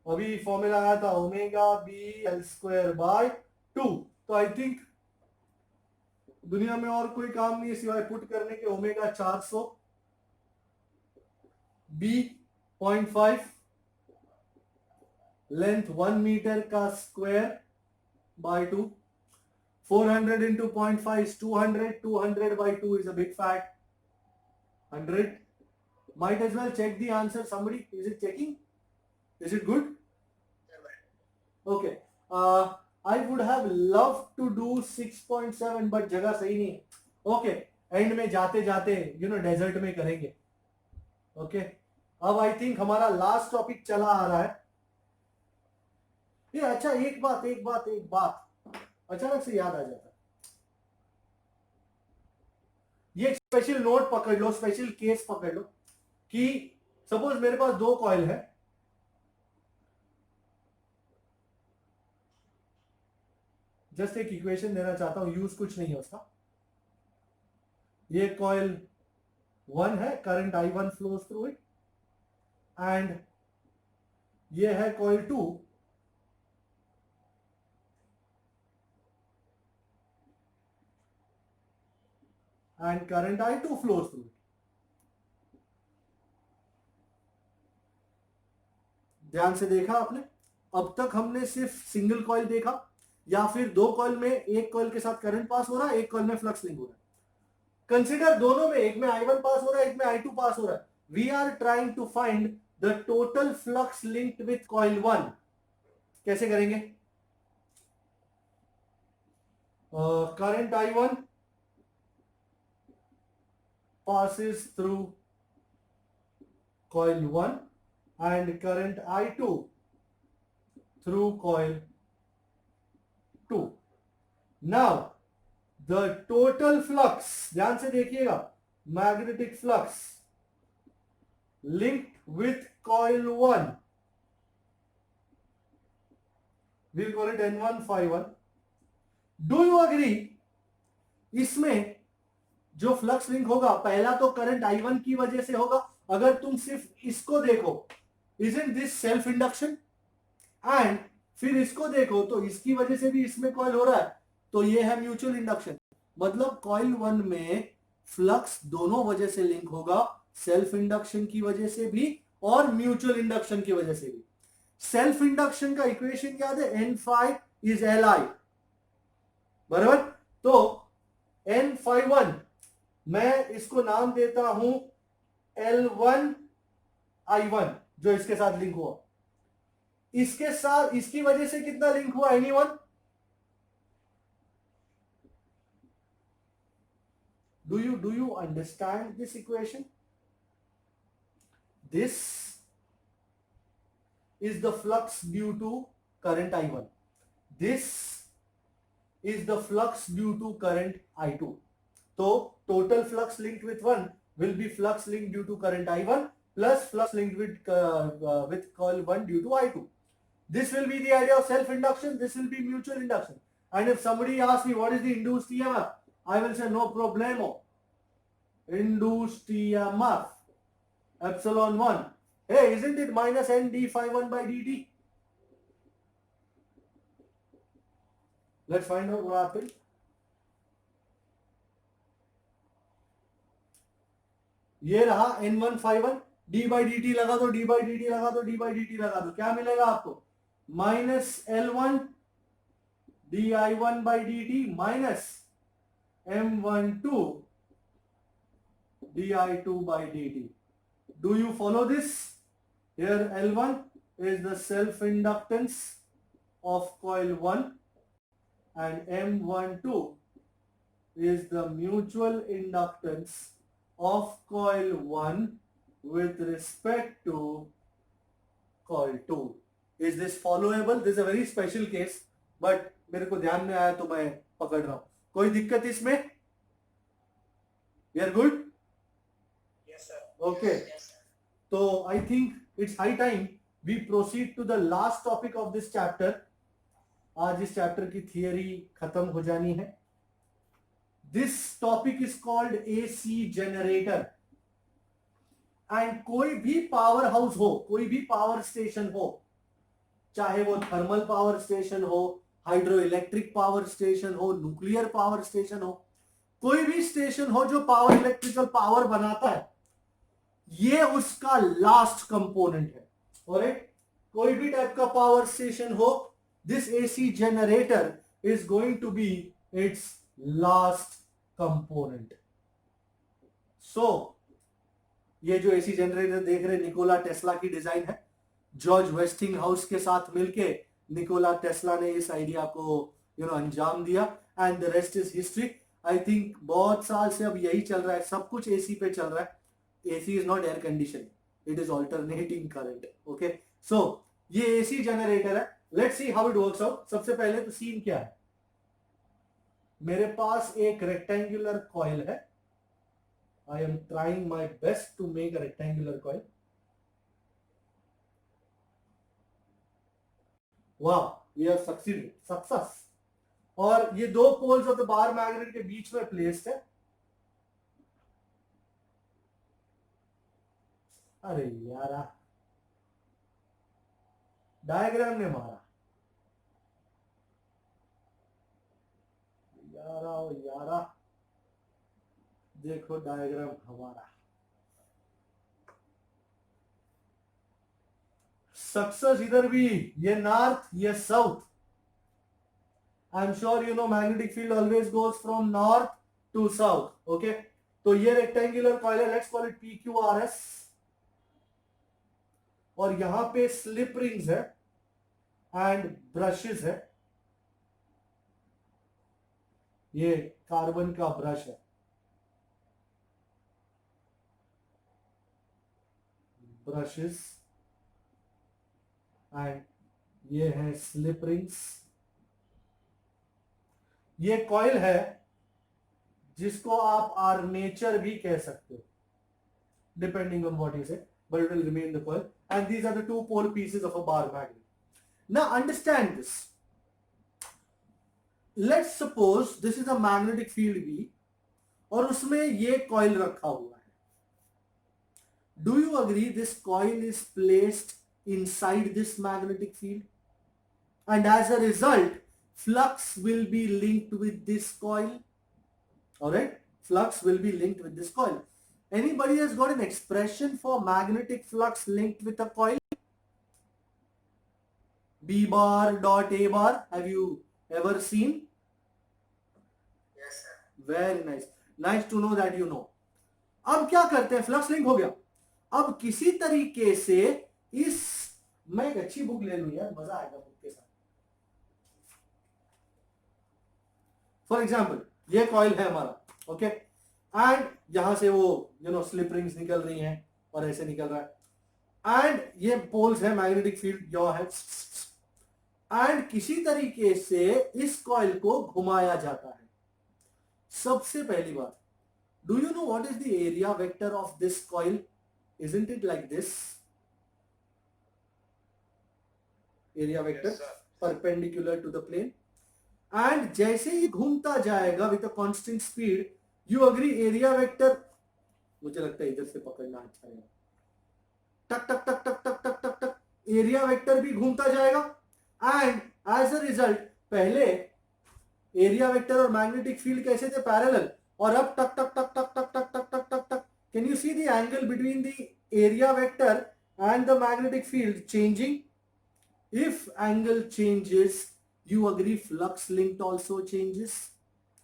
अभी फॉर्मूला आया था omega B L square by 2. तो आई थिंक दुनिया में और कोई काम नहीं है सिवाय पुट करने के. ओमेगा 400, बी 0.5, लेंथ 1 मीटर का square by 2, 400 into 0.5 is 200, 200 by 2 is a big fat 100. Might as well check the answer. Somebody, is it checking? Is it good? Okay. I would have loved to do 6.7 but जगह सही नहीं है. Okay. And में जाते जाते desert में करेंगे. Okay. अब आई थिंक हमारा लास्ट टॉपिक चला आ रहा है. ये अच्छा, एक बात अचानक से याद आ जाता है. ये स्पेशल नोट पकड़ लो, स्पेशल केस पकड़ लो कि सपोज मेरे पास 2 कॉइल है, जस्ट एक इक्वेशन देना चाहता हूं, यूज कुछ नहीं है उसका. ये कॉइल 1 है, current I1 flows through it, and ये है coil 2, and current I2 flows through it. ध्यान से देखा आपने? अब तक हमने सिर्फ सिंगल कॉइल देखा, या फिर 2 कॉइल में एक कॉइल के साथ करंट पास हो रहा है, एक कॉइल में फ्लक्स लिंक हो रहा है. कंसिडर दोनों में, एक में I1 पास हो रहा है, एक में I2 पास हो रहा है. We are trying to find the total flux linked with coil 1. कैसे करेंगे? current I1 passes through coil 1 and current I2 through coil 2. Now the total flux, ध्यान से देखिएगा, magnetic flux linked with coil 1, we'll call it N1 Do you agree? इसमें जो flux link होगा पहला तो करंट I1 की वजह से होगा. अगर तुम सिर्फ इसको देखो, isn't this self induction? And फिर इसको देखो तो इसकी वजह से भी इसमें कॉइल हो रहा है, तो ये है म्यूचुअल इंडक्शन. मतलब कॉइल 1 में फ्लक्स दोनों वजह से लिंक होगा, सेल्फ इंडक्शन की वजह से भी और म्यूचुअल इंडक्शन की वजह से भी. सेल्फ इंडक्शन का इक्वेशन याद है, N phi is Li, बराबर. तो N phi1 मैं इसको नाम देता हूं L1 I1, जो इसके साथ लिंक हुआ. इसके साथ इसकी वजह से कितना लिंक हुआ? Anyone? Do you understand this equation? This is the flux due to current I1. This is the flux due to current I2. So total flux linked with one will be flux linked due to current I1 plus flux linked with coil 1 due to I2. This will be the idea of self-induction. This will be mutual induction. And if somebody asks me what is the induced EMF, I will say no problemo. Induced EMF epsilon 1. Hey, isn't it minus N d phi 1 by dt? Let's find out what happened. ये रहा N1 phi 1, d by dt लगा दो, d by dt लगा दो, d by dt लगा दो, क्या मिलेगा आपको? Minus L1 di1 by dt minus M12 di2 by dt. Do you follow this? Here L1 is the self-inductance of coil 1 and M12 is the mutual inductance of coil 1 with respect to coil 2. Is this followable? This is a very special case, but मेरे को ध्यान में आया तो मैं पकड़ रहा हूं. कोई दिक्कत इसमें? We are good? Yes, sir. Okay. Yes, sir. So I think it's high time we proceed to the last topic of this chapter. आज इस चैप्टर की थियरी खत्म हो जानी है. This topic is called AC generator. And कोई भी power house हो, कोई भी पावर स्टेशन हो, चाहे वो थर्मल पावर स्टेशन हो, हाइड्रो इलेक्ट्रिक पावर स्टेशन हो, न्यूक्लियर पावर स्टेशन हो, कोई भी स्टेशन हो जो पावर इलेक्ट्रिकल पावर बनाता है, ये उसका लास्ट कंपोनेंट है. ऑलराइट, कोई भी टाइप का पावर स्टेशन हो, this AC generator is going to be its last component. So ये जो एसी जनरेटर देख रहे निकोला टेस्ला की डिजाइन है. जॉर्ज वेस्टिंग हाउस के साथ मिलके निकोला टेस्ला ने इस आइडिया को अंजाम दिया and the rest is history. I think बहुत साल से अब यही चल रहा है, सब कुछ एसी पे चल रहा है. AC is not air conditioning, it is alternating current. Okay, so ये AC generator है. Let's see how it works out. सबसे पहले तो सीन क्या है, मेरे पास एक rectangular coil है. I am trying my best to make a rectangular coil. Wow, we have succeeded, success. और ये दो poles of the bar magnet के बीच में placed है. अरे यारा, डायग्राम ने मारा यारा. ओ यारा, देखो डायग्राम हमारा. सक्सेस इधर भी, ये नॉर्थ ये south. I am sure you know magnetic field always goes from north to south. Okay, तो ये रेक्टेंगुलर कॉइल है, लेट्स कॉल इट PQRS. और यहां पे स्लिप रिंग्स है एंड ब्रशेस है. ये कार्बन का ब्रश है, ब्रशेस, एंड ये है स्लिप रिंग्स। ये कॉइल है जिसको आप आर्मेचर भी कह सकते हो, depending on what you say, but it will remain the coil. And these are the two pole pieces of a bar magnet. Now understand this. Let's suppose this is a magnetic field B और उसमें ये coil रखा हुआ है. Do you agree this coil is placed inside this magnetic field? And as a result, flux will be linked with this coil. Alright? Flux will be linked with this coil. Anybody has got an expression for magnetic flux linked with a coil? B bar dot A bar. Have you ever seen? Yes, sir. Very nice. Nice to know that you know. अब क्या करते हैं, flux link हो गया. अब किसी तरीके से इस, मैं एक अच्छी बुक ले लूं यार, मजा आएगा बुक के साथ. फॉर एग्जाम्पल ये कॉइल है हमारा, ओके, एंड यहां से वो स्लिप रिंग्स निकल रही हैं और ऐसे निकल रहा है, एंड ये पोल्स है, मैग्नेटिक फील्ड यो है, एंड किसी तरीके से इस कॉइल को घुमाया जाता है. सबसे पहली बात, do you know what is the area vector of this coil? Isn't it like this? Area vector Yes, sir. perpendicular to the plane. And जैसे ही घूमता जाएगा with a constant speed, you agree area vector, मुझे लगता है इधर से पकड़ना अच्छा है, टक टक टक टक टक टक टक टक, एरिया वेक्टर भी घूमता जाएगा. एंड एज अ रिजल्ट, पहले एरिया वेक्टर और मैग्नेटिक फील्ड कैसे थे, पैरेलल, और अब टक टक टक टक टक टक टक टक टक टक. Can you see the angle between the area vector and the magnetic field changing? If angle changes, you agree flux linked also changes.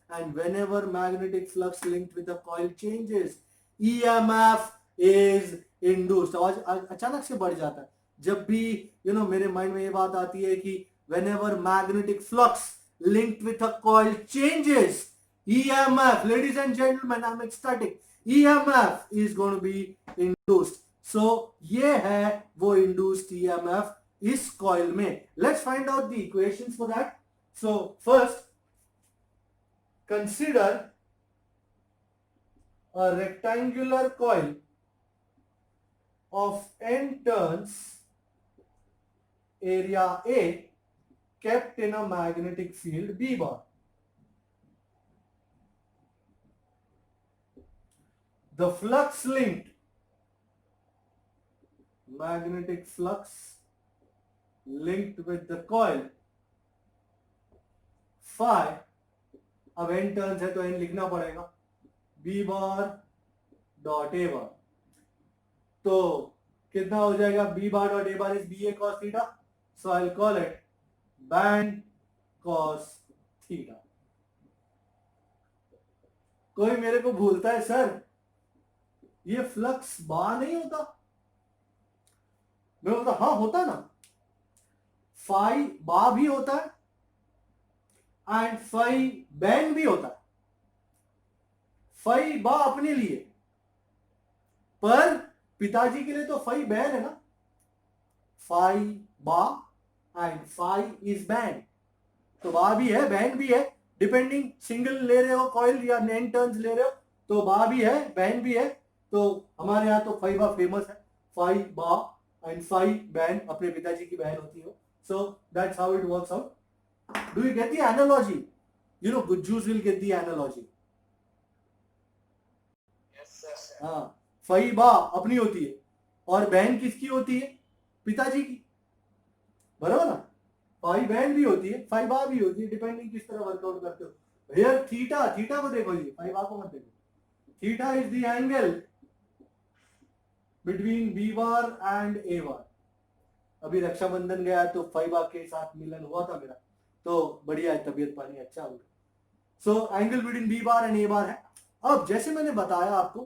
And whenever magnetic flux linked with a coil changes, EMF is induced. आवाज अचानक से बढ़ जाता है जब भी मेरे mind में ये बात आती है कि whenever magnetic flux linked with a coil changes, EMF, ladies and gentlemen, I'm ecstatic, EMF is going to be induced. So ये है वो induced EMF इस coil में. Let's find out the equations for that. So first, consider a rectangular coil of n turns, area A, kept in a magnetic field B bar. The flux linked, magnetic flux linked with the coil phi, अब n turns है तो n लिखना पड़ेगा, B bar dot A bar. तो कितना हो जाएगा, B bar dot A bar is BA cos theta, so I'll call it band cos theta. कोई मेरे को भूलता है सर ये फ्लक्स बार नहीं होता, मैं बोलता हाँ होता ना, फाई बा भी होता है एंड फाई बैन भी होता है. फाई बा अपने लिए, पर पिताजी के लिए तो फाई बैन है ना, फाई बा एंड फाई इज बैन, तो बा भी है बैन भी है, डिपेंडिंग सिंगल ले रहे हो कॉइल या n टर्न्स ले रहे हो तो बा भी है बैन भी है. तो हमारे यहाँ तो फाई बा फेमस है, फाई बा एंड फाई बैन अपने पिताजी की बहन होती हो. So that's how it works out. Do you get the analogy? Gujjus will get the analogy. Yes, sir. हाँ, फाई बा अपनी होती है और बहन किसकी होती है, पिताजी की, बराबर ना. फाई बहन भी होती है, फाई बा भी होती है, डिपेंडिंग किस तरह वर्कआउट करते हो. हियर थीटा, थीटा को देखो जी, फाई बा को मत देखो. Theta is the angle between B bar and A bar. अभी रक्षाबंधन गया तो फाई बार के साथ मिलन हुआ था मेरा, तो बढ़िया है, तबीयत पानी अच्छा हो गया. So angle between B bar and A bar है. अब जैसे मैंने बताया आपको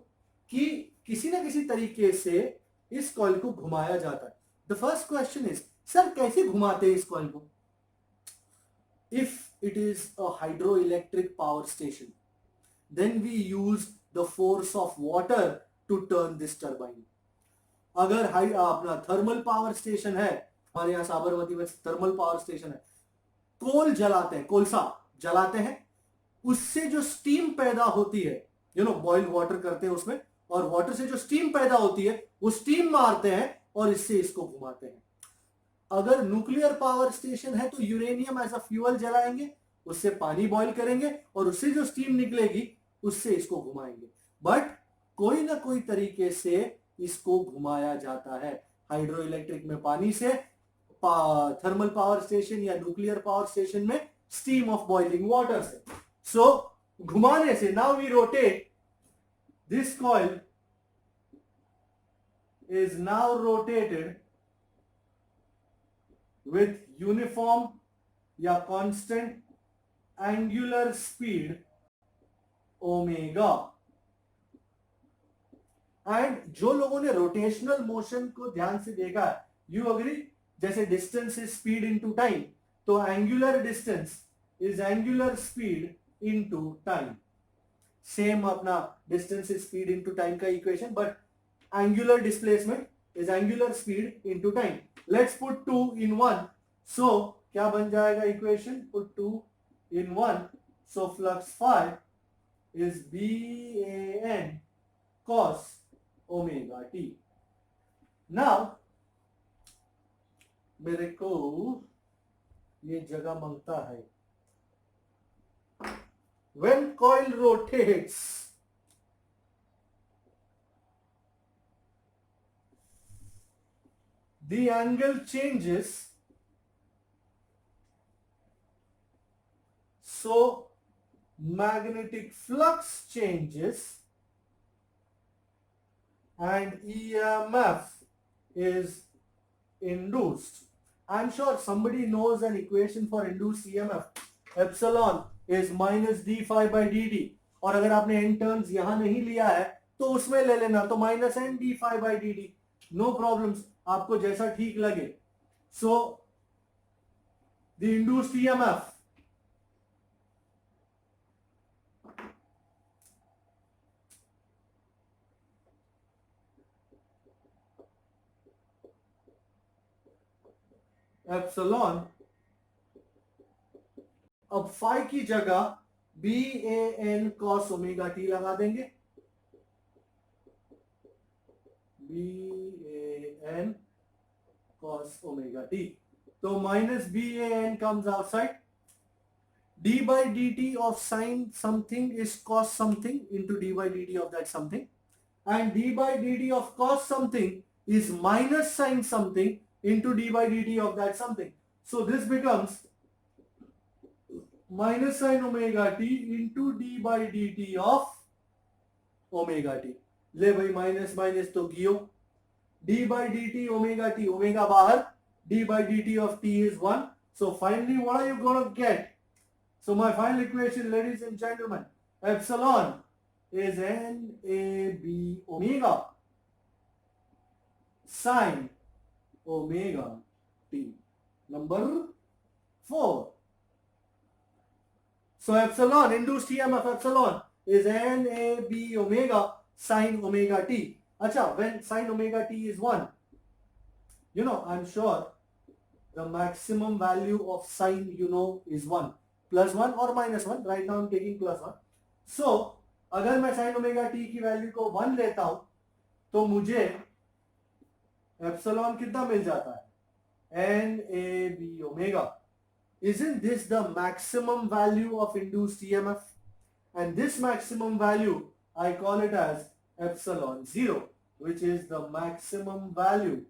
कि किसी ना किसी तरीके से इस कॉइल को घुमाया जाता है. The first question is, sir कैसे घुमाते हैं इस कॉइल को? If it is a hydroelectric power station, then we use the force of water to turn this turbine. अगर अपना थर्मल पावर स्टेशन है, हमारे यहाँ साबरमती में थर्मल पावर स्टेशन है, कोल जलाते हैं, कोलसा जलाते हैं, उससे जो स्टीम पैदा होती है, बॉइल वाटर करते हैं उसमें, और वाटर से जो स्टीम पैदा होती है वो स्टीम मारते हैं और इससे इसको घुमाते हैं. अगर न्यूक्लियर पावर स्टेशन है तो यूरेनियम एज अ फ्यूल जलाएंगे, उससे पानी बॉईल करेंगे और उससे जो स्टीम निकलेगी उससे इसको घुमाएंगे. बट कोई ना कोई तरीके से इसको घुमाया जाता है. हाइड्रो इलेक्ट्रिक में पानी से, थर्मल पावर स्टेशन या न्यूक्लियर पावर स्टेशन में स्टीम ऑफ बॉइलिंग वाटर से. सो घुमाने से, now we rotate this coil is now rotated with uniform या constant angular speed omega. And जो लोगों ने रोटेशनल मोशन को ध्यान से देखा है, यू अग्री, जैसे distance is speed into time, तो angular distance is angular speed into time. Same अपना distance is speed into time का equation, but angular displacement is angular speed into time. Let's put 2 in 1. So क्या बन जाएगा equation? Put 2 in 1. So flux phi is BAN cos omega t. Now मेरे को ये जगह मांगता है. When coil rotates, the angle changes, so magnetic flux changes and EMF is induced. I'm sure somebody knows an equation for induced EMF. Epsilon is minus d phi by dt. और अगर आपने n terms यहां नहीं लिया है तो उसमें ले लेना, तो minus n d phi by dt. No problems, आपको जैसा ठीक लगे. So the induced EMF epsilon, अब फाई की जगह BAN cos ओमेगा टी लगा देंगे. BAN cos omega t. So minus BAN comes outside. D by dt of sine something is cos something into d by dt of that something. And d by dt of cos something is minus sine something into d by dt of that something. So this becomes minus sine omega t into d by dt of omega t. ले भाई minus minus तो गियो. d by dt omega t, omega बाहर, d by dt of t is 1. So finally what are you going to get? So my final equation, ladies and gentlemen, epsilon is NAB omega sine omega t. Number 4. So epsilon, induced EMF epsilon is NAB omega sine omega t. Acha, when sine omega t is 1, I'm sure the maximum value of sine is 1. Plus 1 or minus 1. Right now I'm taking plus 1. So अगर मैं sin omega t की value को 1 लेता हूं तो मुझे epsilon कितना मिल जाता है? NAB omega. Isn't this the maximum value of induced EMF? And this maximum value I call it as epsilon 0, which is the maximum value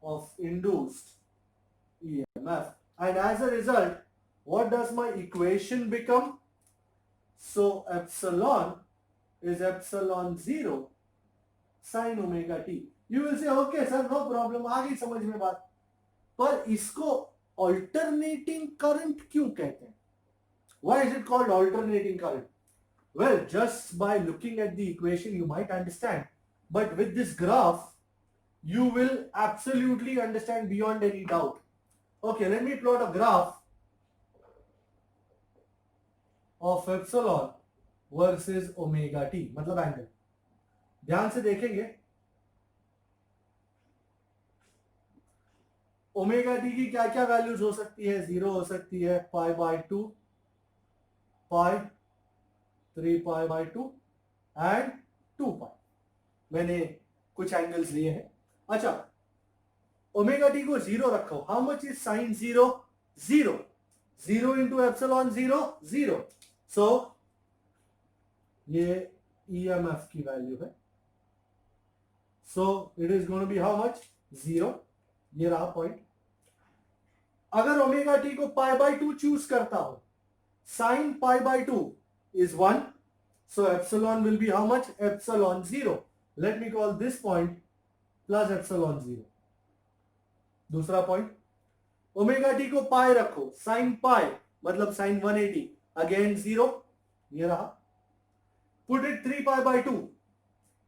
of induced EMF. And as a result, what does my equation become? So epsilon is epsilon 0 sin omega t. You will say, okay sir, no problem, आ गई समझ में बात. पर इसको alternating current क्यों कहते हैं? Why is it called alternating current? Well, just by looking at the equation you might understand, but with this graph you will absolutely understand beyond any doubt. Okay, let me plot a graph of epsilon versus omega T, मतलब angle. ध्यान से देखेंगे, omega T की क्या क्या values हो सकती है? 0 हो सकती है, पाई by 2, pi, 3 pi by 2 and 2 पाई। मैंने कुछ एंगल्स लिए हैं। अच्छा, ओमेगा टी को 0 रखो। How much is sine 0? 0। 0 into epsilon 0, 0। So ये ईएमएफ की वैल्यू है। So it is going to be how much? 0। ये रहा पॉइंट। अगर ओमेगा टी को पाई बाय 2 चूज करता हूं, sine pi by 2 is 1, so epsilon will be how much? Epsilon 0. Let me call this point plus epsilon 0. दूसरा point, omega T को पाई रखो, sine pi मतलब साइन 180, अगेन 0, ये रहा। Put it 3 pi by 2,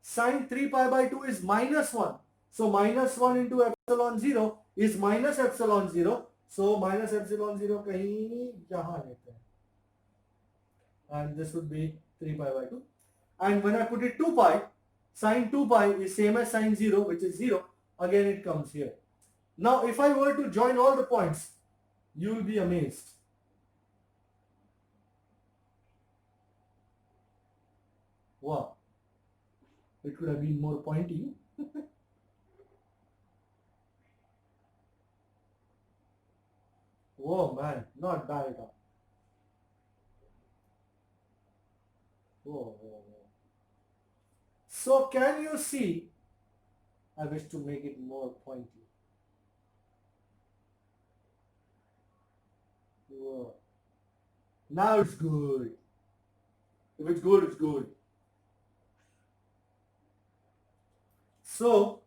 sine 3 pi by 2 is -1, so -1 into epsilon 0 is minus epsilon 0, so minus epsilon 0 कहीं यहां लेते हैं, and this would be 3 pi by 2. And when I put it 2 pi, sine 2 pi is same as sine 0, which is 0. Again it comes here. Now if I were to join all the points, you will be amazed. Wow, it could have been more pointy. Whoa man, not bad at all. Whoa, whoa, whoa. So can you see, I wish to make it more pointy. Whoa. Now it's good. If it's good, it's good. So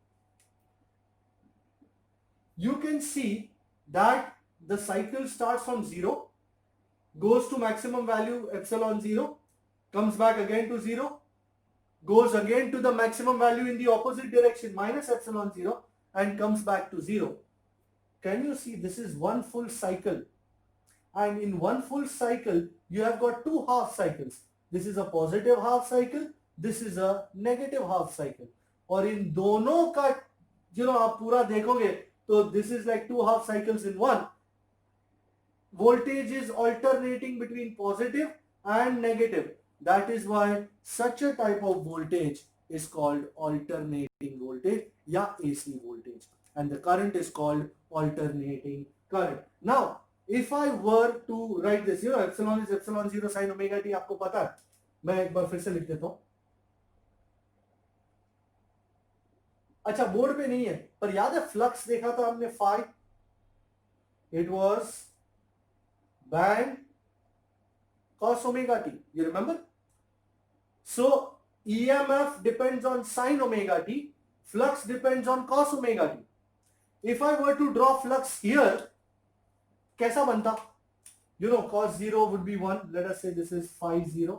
you can see that the cycle starts from 0, goes to maximum value epsilon 0, comes back again to 0, goes again to the maximum value in the opposite direction minus epsilon 0, and comes back to 0. Can you see this is one full cycle? And in one full cycle, you have got two half cycles. This is a positive half cycle, this is a negative half cycle. और इन दोनों का आप पूरा देखोगे तो this is like two half cycles in one. Voltage is alternating between positive and negative. That is why such a type of voltage is called alternating voltage या AC voltage, and the current is called alternating current. Now if I were to write this, epsilon is epsilon 0 sin omega t, आपको पता है, मैं एक बार फिर से लिख देता हूं। अच्छा, बोर्ड पे नहीं है पर याद है फ्लक्स देखा था हमने phi, it was band cos omega t, you remember? So EMF depends on sin omega t, flux depends on cos omega t. If I were to draw flux here, कैसा बनता? Cos 0 would be 1, let us say this is phi 0,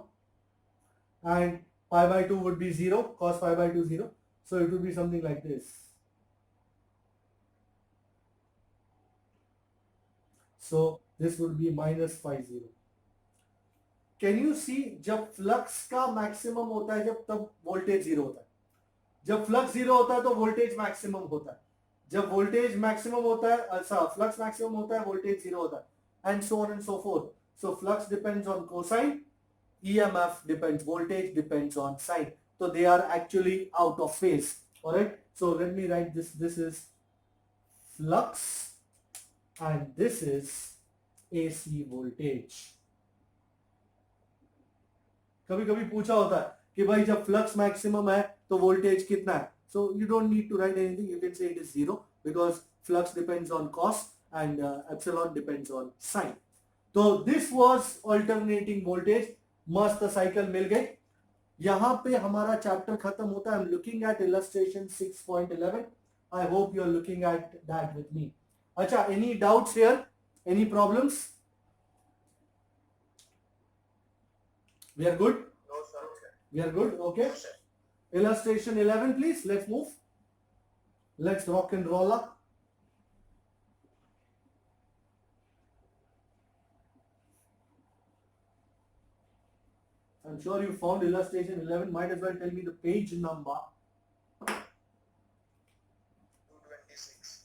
and pi by 2 would be 0, cos pi by 2 0, so it would be something like this. So this would be minus phi 0. Can you see, जब flux का maximum होता है जब तब voltage 0 होता है, जब flux 0 होता है तो वोल्टेज मैक्सिमम होता है, जब वोल्टेज मैक्सिमम होता है, अच्छा फ्लक्स मैक्सिमम होता है वोल्टेज 0 होता है, and so on and so fourth. So flux depends on cosine, EMF depends, voltage depends on sine, so they are actually out of phase. All right, so let me write this. This is flux and this is AC voltage. कभी कभी पूछा होता है कि भाई जब flux maximum है तो वोल्टेज कितना है, so you don't need to write anything, you can say it is 0 because flux depends on cos and epsilon depends on sine. तो दिस वाज अल्टरनेटिंग वोल्टेज. मस्त साइकिल मिल गई. यहां पे हमारा चैप्टर खत्म होता है. I am looking at illustration 6.11. I hope you are looking at that with me. अच्छा, any doubts here, any problems? We are good? No, sir. We are good? Okay. No, sir. Illustration 11, please. Let's move. Let's rock and roll up. I'm sure you found illustration 11. Might as well tell me the page number. 226.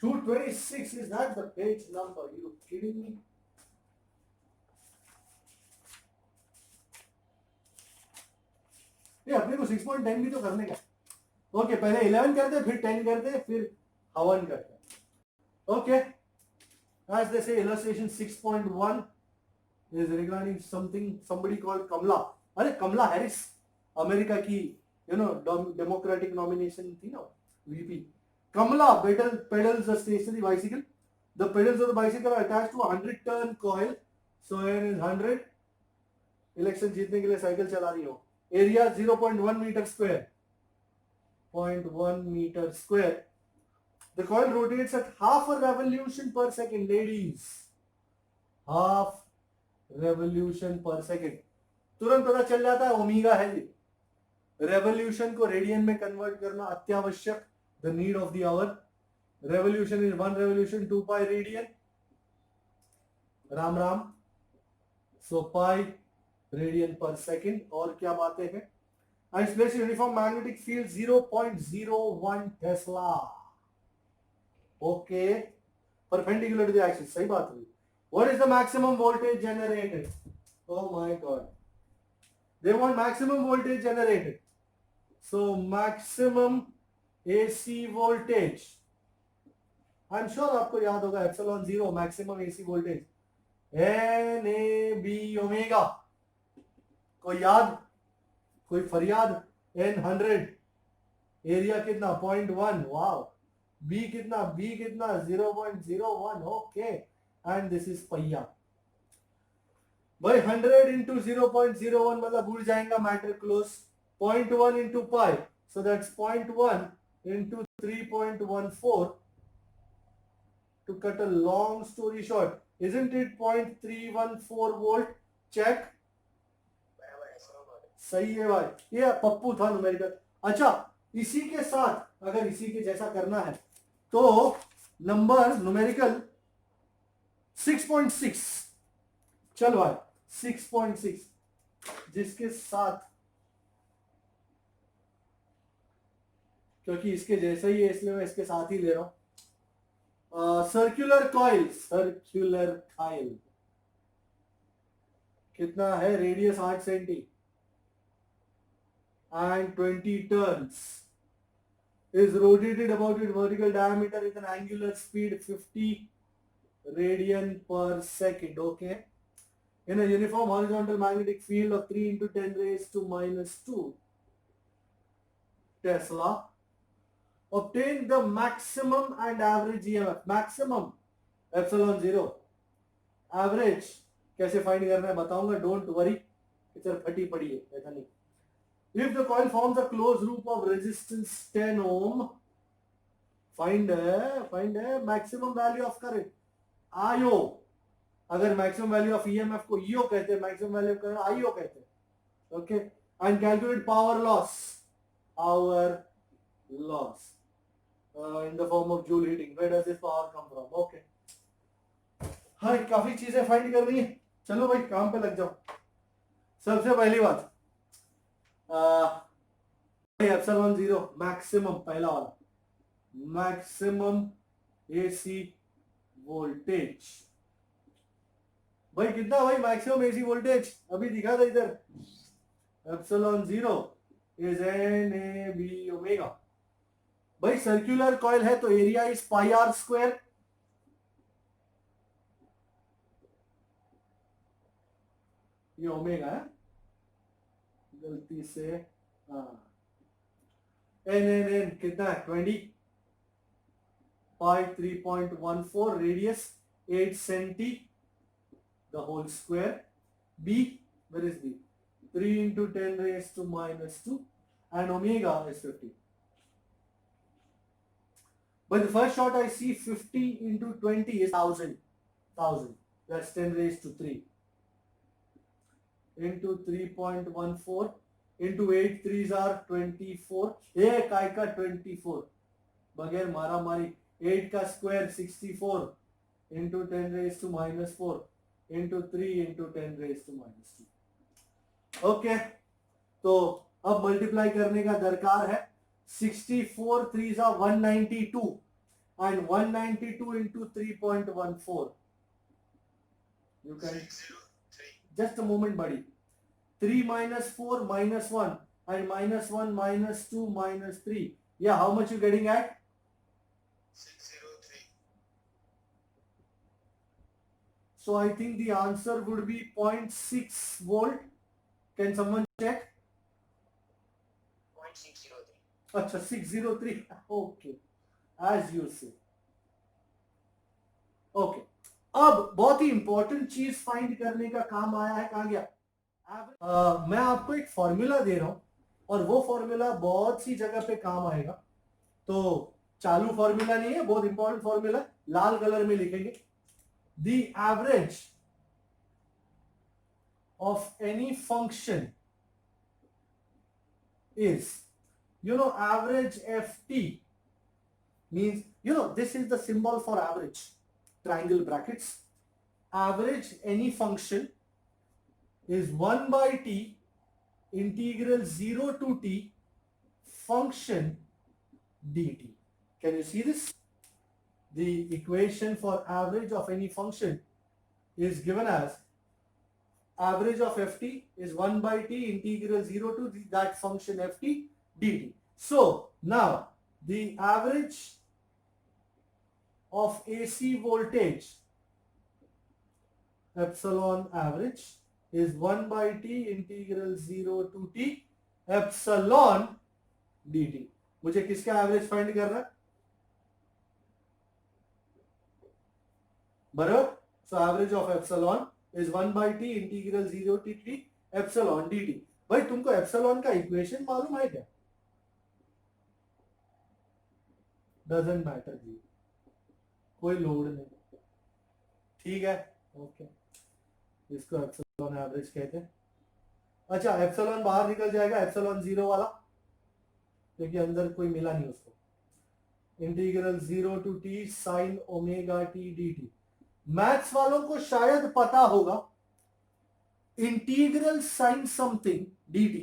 226, is that the page number? You kidding me? ये अपने को 6.10 भी तो करने का. Okay, पहले 11 करते, फिर 10 करते, फिर हवन करते. Okay, as they say, illustration 6.1 is regarding somebody called Kamala. अरे कमला हैरिस, अमेरिका की डेमोक्रेटिक नॉमिनेशन थी ना, VP. Kamala pedals a stationary bicycle. The pedals of the bicycle are attached to a 100-turn coil. So N is 100. Election जीतने के लिए cycle चला रही हो. Area 0.1 meter square. 0.1 meter square. The coil rotates at half a revolution per second, ladies. Half revolution per second. तुरंत पता चल जाता है ओमेगा है ये. रेवोल्यूशन को रेडियन में कन्वर्ट करना अत्यावश्यक. The need of the hour. Revolution is 1 revolution, 2 pi radian. Ram Ram. So pi radian per second. और क्या बातें हैं? And its place uniform magnetic field 0.01 Tesla. Okay. Perpendicular to the axis. सही बात हुई. What is the maximum voltage generated? Oh my God. They want maximum voltage generated. So maximum AC voltage. I'm sure आपको याद होगा epsilon 0 maximum AC voltage. NAB omega. कोई याद? कोई फरियाद? N100. एरिया कितना? 0.1. वाओ. B कितना? B कितना? 0.01. Okay. And this is पहिया. भाई 100 into 0.01 मतलब भूल जाएगा matter close. 0.1 into pi. So that's 0.1 into 3.14. To cut a long story short, isn't it 0.314 volt? Check. सही है भाई. ये पप्पू था न्यूमेरिकल. अच्छा, इसी के साथ अगर इसी के जैसा करना है तो नंबर न्यूमेरिकल 6.6. चल भाई 6.6 जिसके साथ, क्योंकि इसके जैसा ही है इसलिए मैं इसके साथ ही ले रहा हूं. Circular coil. सर्कुलर कॉइल कितना है? Radius 8 centi and 20 turns. Is rotated about its vertical diameter with an angular speed 50 radian per second. Okay. In a uniform horizontal magnetic field of 3 into 10 raised to minus 2 Tesla. Obtain the maximum and average EMF. Maximum epsilon 0. Average कैसे find करना है बताऊंगा. Don't worry, इधर फटी पड़ी है, ऐसा नहीं. If the coil forms a closed loop of resistance 10 ohm, find maximum value of current. IO. अगर maximum value of EMF को EO कहते हैं, maximum value of current IO कहते हैं. Okay. And calculate power loss. Power loss. In the form of joule heating. Where does this power come from? Okay. हाँ, काफी चीजें find कर रही है. चलो भाई काम पे लग जाओ. सबसे पहली बात, एप्सिलॉन 0 मैक्सिमम, पहला वाला मैक्सिमम एसी वोल्टेज. भाई कितना भाई मैक्सिमम एसी वोल्टेज? अभी दिखा था इधर. Epsilon 0 is NAB omega. भाई सर्कुलर कॉइल है तो area is pi R square. ये ओमेगा है, गलती से. N कितना है? 20 pi 3.14 radius 8 centi the whole square. B, where is B? 3 into 10 raised to minus 2 and omega is 50. But the first shot I see 50 into 20 is 1000. That's 10 raised to 3. Into 3.14 into 8 3s are 24. एक काय का 24 बगैर मारा मारी. 8 का square 64 into 10 raised to minus 4 into 3 into 10 raised to minus 2. Okay, तो अब multiply करने का दरकार है 64 3 जा 192 and 192 into 3.14. You can 603. just a moment, buddy. 3 minus 4 minus 1 and minus 1 minus 2 minus 3. Yeah, how much you getting at? 603. So I think the answer would be 0.6 volt. Can someone check? 0.603. अच्छा 603. Okay, as you say. Okay. अब बहुत ही important चीज find करने का काम आया है, कहां गया? मैं आपको एक फॉर्मूला दे रहा हूं और वो फॉर्मूला बहुत सी जगह पे काम आएगा। तो चालू फॉर्मूला नहीं है, बहुत इंपॉर्टेंट फॉर्मूला, लाल कलर में लिखेंगे। The average of any function is, average ft means, this is the symbol for average, triangle brackets. Average any function is 1 by t integral 0 to t function dt. Can you see this? The equation for average of any function is given as average of ft is 1 by t integral 0 to that function ft dt. So now the average of AC voltage, epsilon average, is 1 by t integral 0 to t epsilon dt. मुझे किसका average find करना है? बराबर. So average of epsilon is 1 by t integral 0 to t epsilon dt. भाई तुमको epsilon का equation मालूम है क्या? डजंट मैटर जी, कोई लोड नहीं, ठीक है, ओके। इसको एप्सिलॉन एवरेज कहते हैं। अच्छा, एप्सिलॉन बाहर निकल जाएगा, एप्सिलॉन 0 वाला, क्योंकि अंदर कोई मिला नहीं उसको। Integral 0 to t sin omega t dt। Maths वालों को शायद पता होगा, integral sine something dt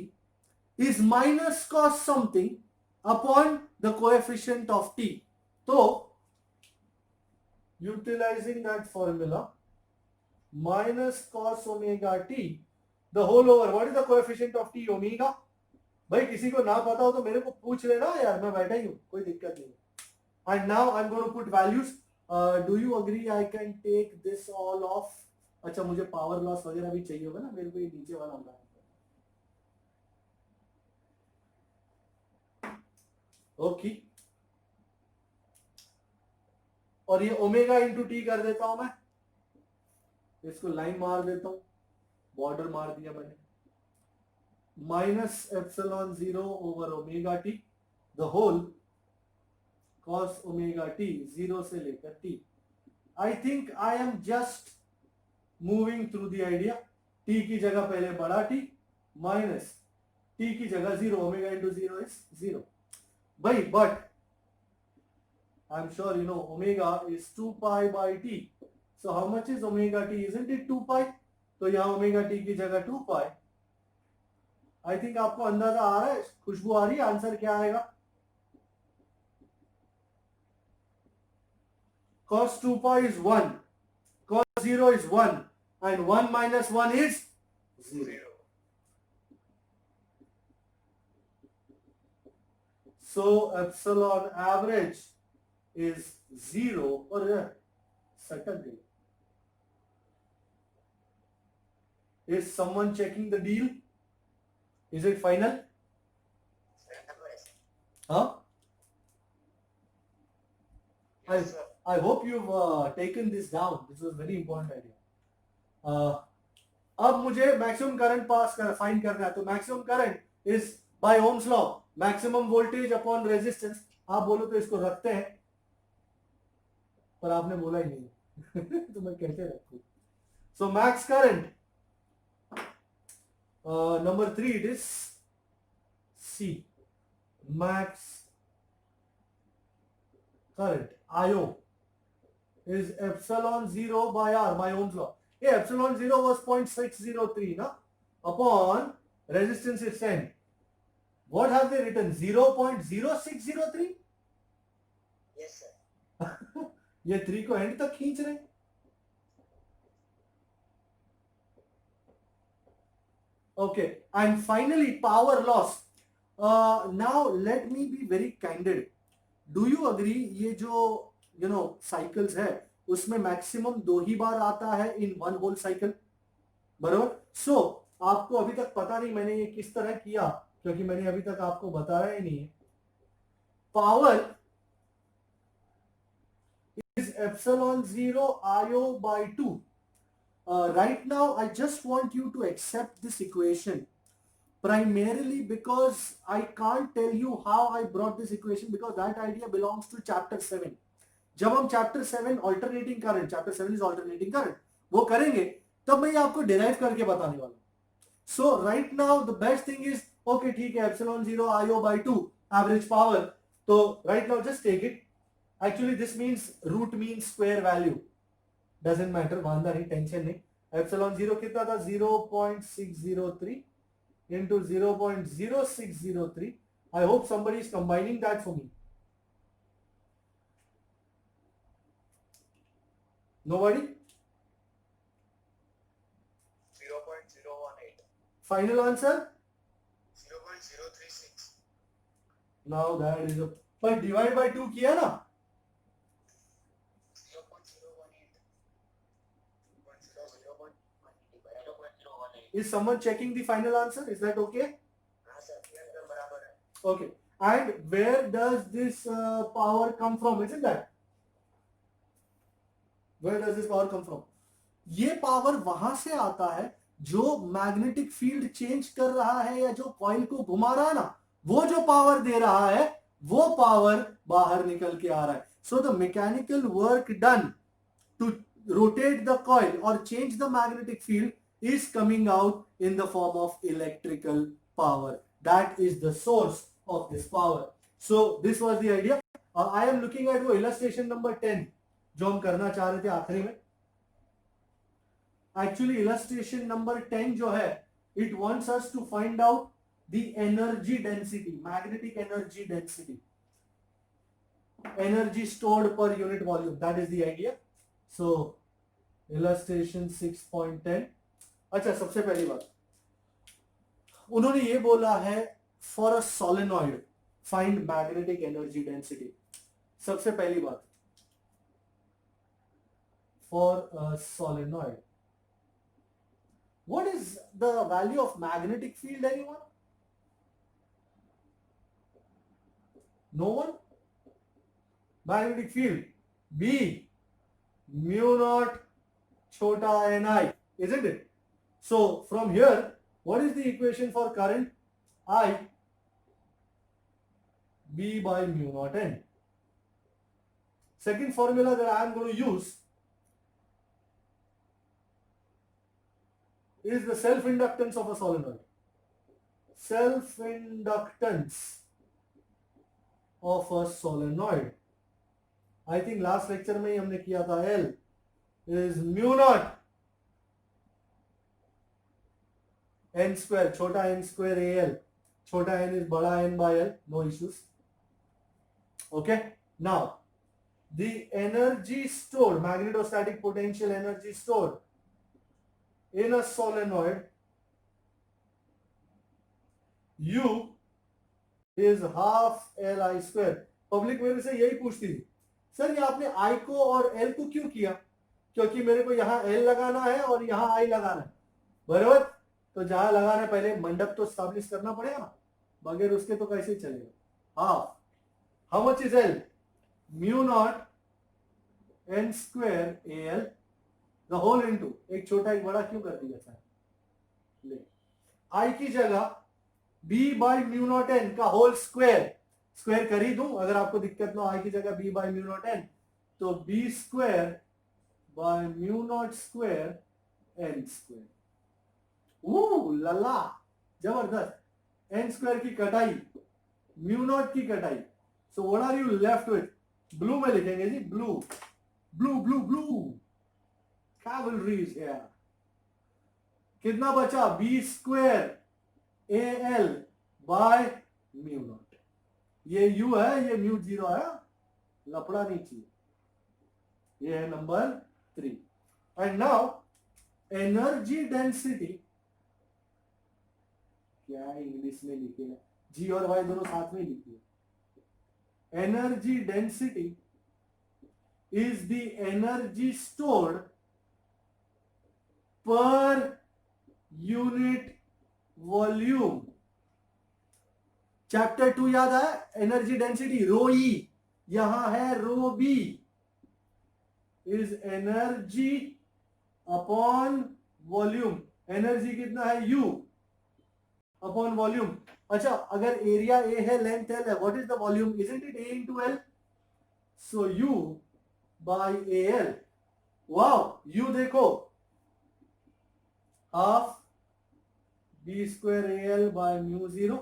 is minus cos something upon the coefficient of t। तो utilising that formula, minus cos omega t the whole over what is the coefficient of t, omega. भाई किसी को ना पता हो तो मेरे को पूछ लेना यार, मैं बैठा ही हूं, कोई दिक्कत नहीं। And now I am going to put values. Do you agree I can take this all off? अच्छा, मुझे पावर लॉस वगैरह भी चाहिए होगा ना, मेरे को ये नीचे वाला होगा। ओके, और ये ओमेगा इंटू टी कर देता हूं मैं, इसको लाइन मार देता हूं, बॉर्डर मार दिया मैंने। Minus epsilon 0 over omega T the whole cos omega t 0 से लेकर t। I think I am just moving through the idea। t की जगह पहले बड़ा t माइनस t की जगह 0, ओमेगा इंटू 0 इज 0। भाई but I am sure you no omega is 2 pi by t, so how much is omega t, isn't it 2 पाई? तो यहां omega t की जगह 2 पाई। आई थिंक आपको अंदाजा आ रहा है, खुशबू आ रही है, आंसर क्या आएगा? Cos 2 pi is 1, cos 0 is 1, and 1 minus 1 is 0. So epsilon average is 0, or certainly. Is someone checking the deal? Is it final? Huh? Yes, sir. I hope you've taken this down. This was very important idea. अब मुझे maximum current pass कर find करना है, तो maximum current is by Ohm's law, maximum voltage upon resistance. आप बोलो तो इसको रखते हैं, पर आपने बोला ही नहीं तो मैं कैसे रखूं? So max current number 3 it is C, max current IO is epsilon 0 by R by Ohm's law. Yeah, epsilon 0 was 0.603 na, upon resistance is 10. What have they written? 0.0603? Yes, sir. ये 3 को एंड तक खींच रहे हैं. Okay, and finally power loss. Now let me be very candid. Do you agree ये जो cycles है उसमें maximum 2 ही बार आता है in one whole cycle, बराबर? So आपको अभी तक पता नहीं मैंने ये किस तरह किया, क्योंकि मैंने अभी तक आपको बताया ही नहीं है. Power is epsilon 0 IO by 2. Right now I just want you to accept this equation, primarily because I can't tell you how I brought this equation, because that idea belongs to chapter 7. जब हम chapter 7 alternating current, chapter 7 is alternating current, वो करेंगे तब मैं ये आपको derive करके बताने वाला हूँ. So right now the best thing is, okay ठीक है, epsilon 0 IO by 2 average power. तो right now just take it. Actually this means root mean square value, doesn't matter, वांदा नहीं, टेंशन नहीं. epsilon 0 कितना था? 0.603 into 0.0603. I hope somebody is combining that for me. Nobody? 0.018. Final answer? 0.036. Now that is a, पर divide by 2 किया ना? 0.018. Is someone checking the final answer? Is that okay? हाँ sir, एकदम बराबर है. Okay. And where does this power come from? Isn't that? Where does this power come from? ये power वहां से आता है जो मैग्नेटिक फील्ड चेंज कर रहा है या जो कॉइल को घुमा रहा है ना, वो जो पावर दे रहा है वो पावर बाहर निकल के आ रहा है. So the mechanical work done to rotate the coil or change the magnetic field is coming out in the form of electrical power. That is the source of this power. So this was the idea. I am looking at वो illustration number 10 जो हम करना चाह रहे थे आखिरी में. Actually illustration number 10 जो है, it wants us to find out the energy density, magnetic energy density, energy stored per unit volume. That is the idea. So illustration 6.10. अच्छा, सबसे पहली बात उन्होंने ये बोला है for a solenoid find magnetic energy density. सबसे पहली बात, for a solenoid what is the value of magnetic field? Anyone? No one? Magnetic field B mu naught छोटा ni, isn't it? So from here, what is the equation for current? I B by mu naught n. Second formula that I am going to use is the self-inductance of a solenoid. Self-inductance of a solenoid. I think last lecture में ही हमने किया था. L is mu naught n square, छोटा n square AL. छोटा n is बड़ा n by L. No issues. Okay. Now the energy stored, magnetostatic potential energy stored in a solenoid, U is half Li square. Public मेरे से यही पूछती थी, sir ये आपने I को और L को क्यों किया? क्योंकि मेरे को यहाँ L लगाना है और यहाँ I लगाना है, बराबर? तो जहां लगाना है पहले मंडप तो स्टैब्लिश करना पड़ेगा ना, बगैर उसके तो कैसे चलेगा? Half. How much is L? Mu naught n square AL the whole into, एक छोटा एक बड़ा क्यों कर दिया सर? ले I की जगह B by mu naught n का होल स्क्वायर, स्क्वायर कर ही दूं अगर आपको दिक्कत ना. I की जगह B by mu naught n, तो B square by mu naught square n square. लला जबरदस्त. n स्क्वायर की कटाई, म्यू नॉट की कटाई. So what are you left with? Blue में लिखेंगे जी, blue blue blue blue. Cavalry is here. कितना बचा? B square AL by mu naught. ये U है, ये म्यू 0 है, लफड़ा नहीं चाहिए। ये है number 3। And now energy density, क्या इंग्लिश में लिखे हैं, G और Y दोनों साथ में लिखिए। Energy density is the energy stored per unit volume। Chapter 2 याद है, एनर्जी डेंसिटी रो ई, यहां है rho B, is energy upon volume. Energy कितना है, यू अपॉन वॉल्यूम। अच्छा, अगर एरिया ए है, लेंथ एल है, what is the volume, isn't it A into L? So you by A L. Wow, you देखो, half B square A L by mu 0,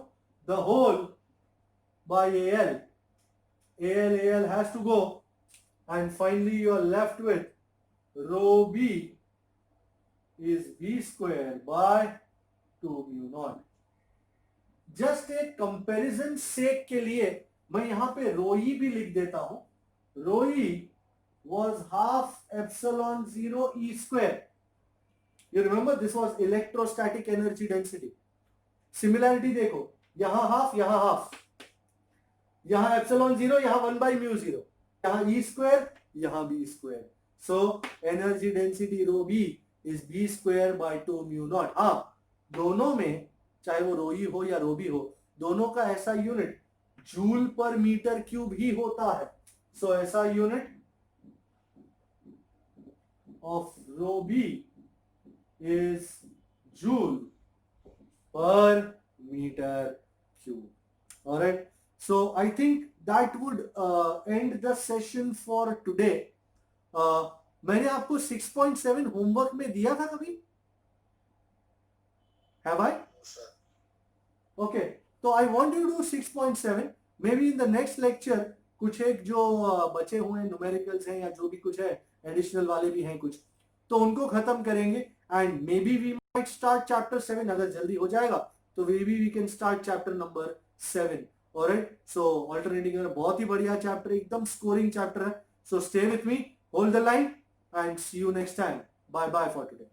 the whole by A L. A L has to go, and finally you are left with rho b is b square by 2 mu naught। Just एक comparison सेक के लिए मैं यहां पे रोई भी लिख देता हूं। रोई was half epsilon 0 e square। You remember this was electrostatic energy density। Similarity देखो, यहां हाफ, यहां हाफ, यहां एप्सिलॉन 0, यहां 1 by म्यू 0, यहां ई स्क्वायर, यहां B square. So energy density rho B is B square by 2 mu naught. हाँ, दोनों में, चाहे वो रो ई हो या रो बी हो, दोनों का ऐसा unit joule per metre cube ही होता है। सो ऐसा unit of rho b is joule per meter cube। All right, so I think that would end the session for today। मैंने आपको 6.7 होमवर्क में दिया था कभी? Have I? sir। Okay, तो I want you to do 6.7। maybe in the next lecture कुछ एक जो बचे हुए न्यूमेरिकल्स हैं या जो भी कुछ है, एडिशनल वाले भी हैं कुछ, तो उनको खत्म करेंगे। And maybe we might start chapter 7, अगर जल्दी हो जाएगा तो we can start chapter number 7। Alright, so alternating बहुत ही बढ़िया चैप्टर, एकदम स्कोरिंग चैप्टर है। So stay with me, hold the line and see you next time. Bye bye for today.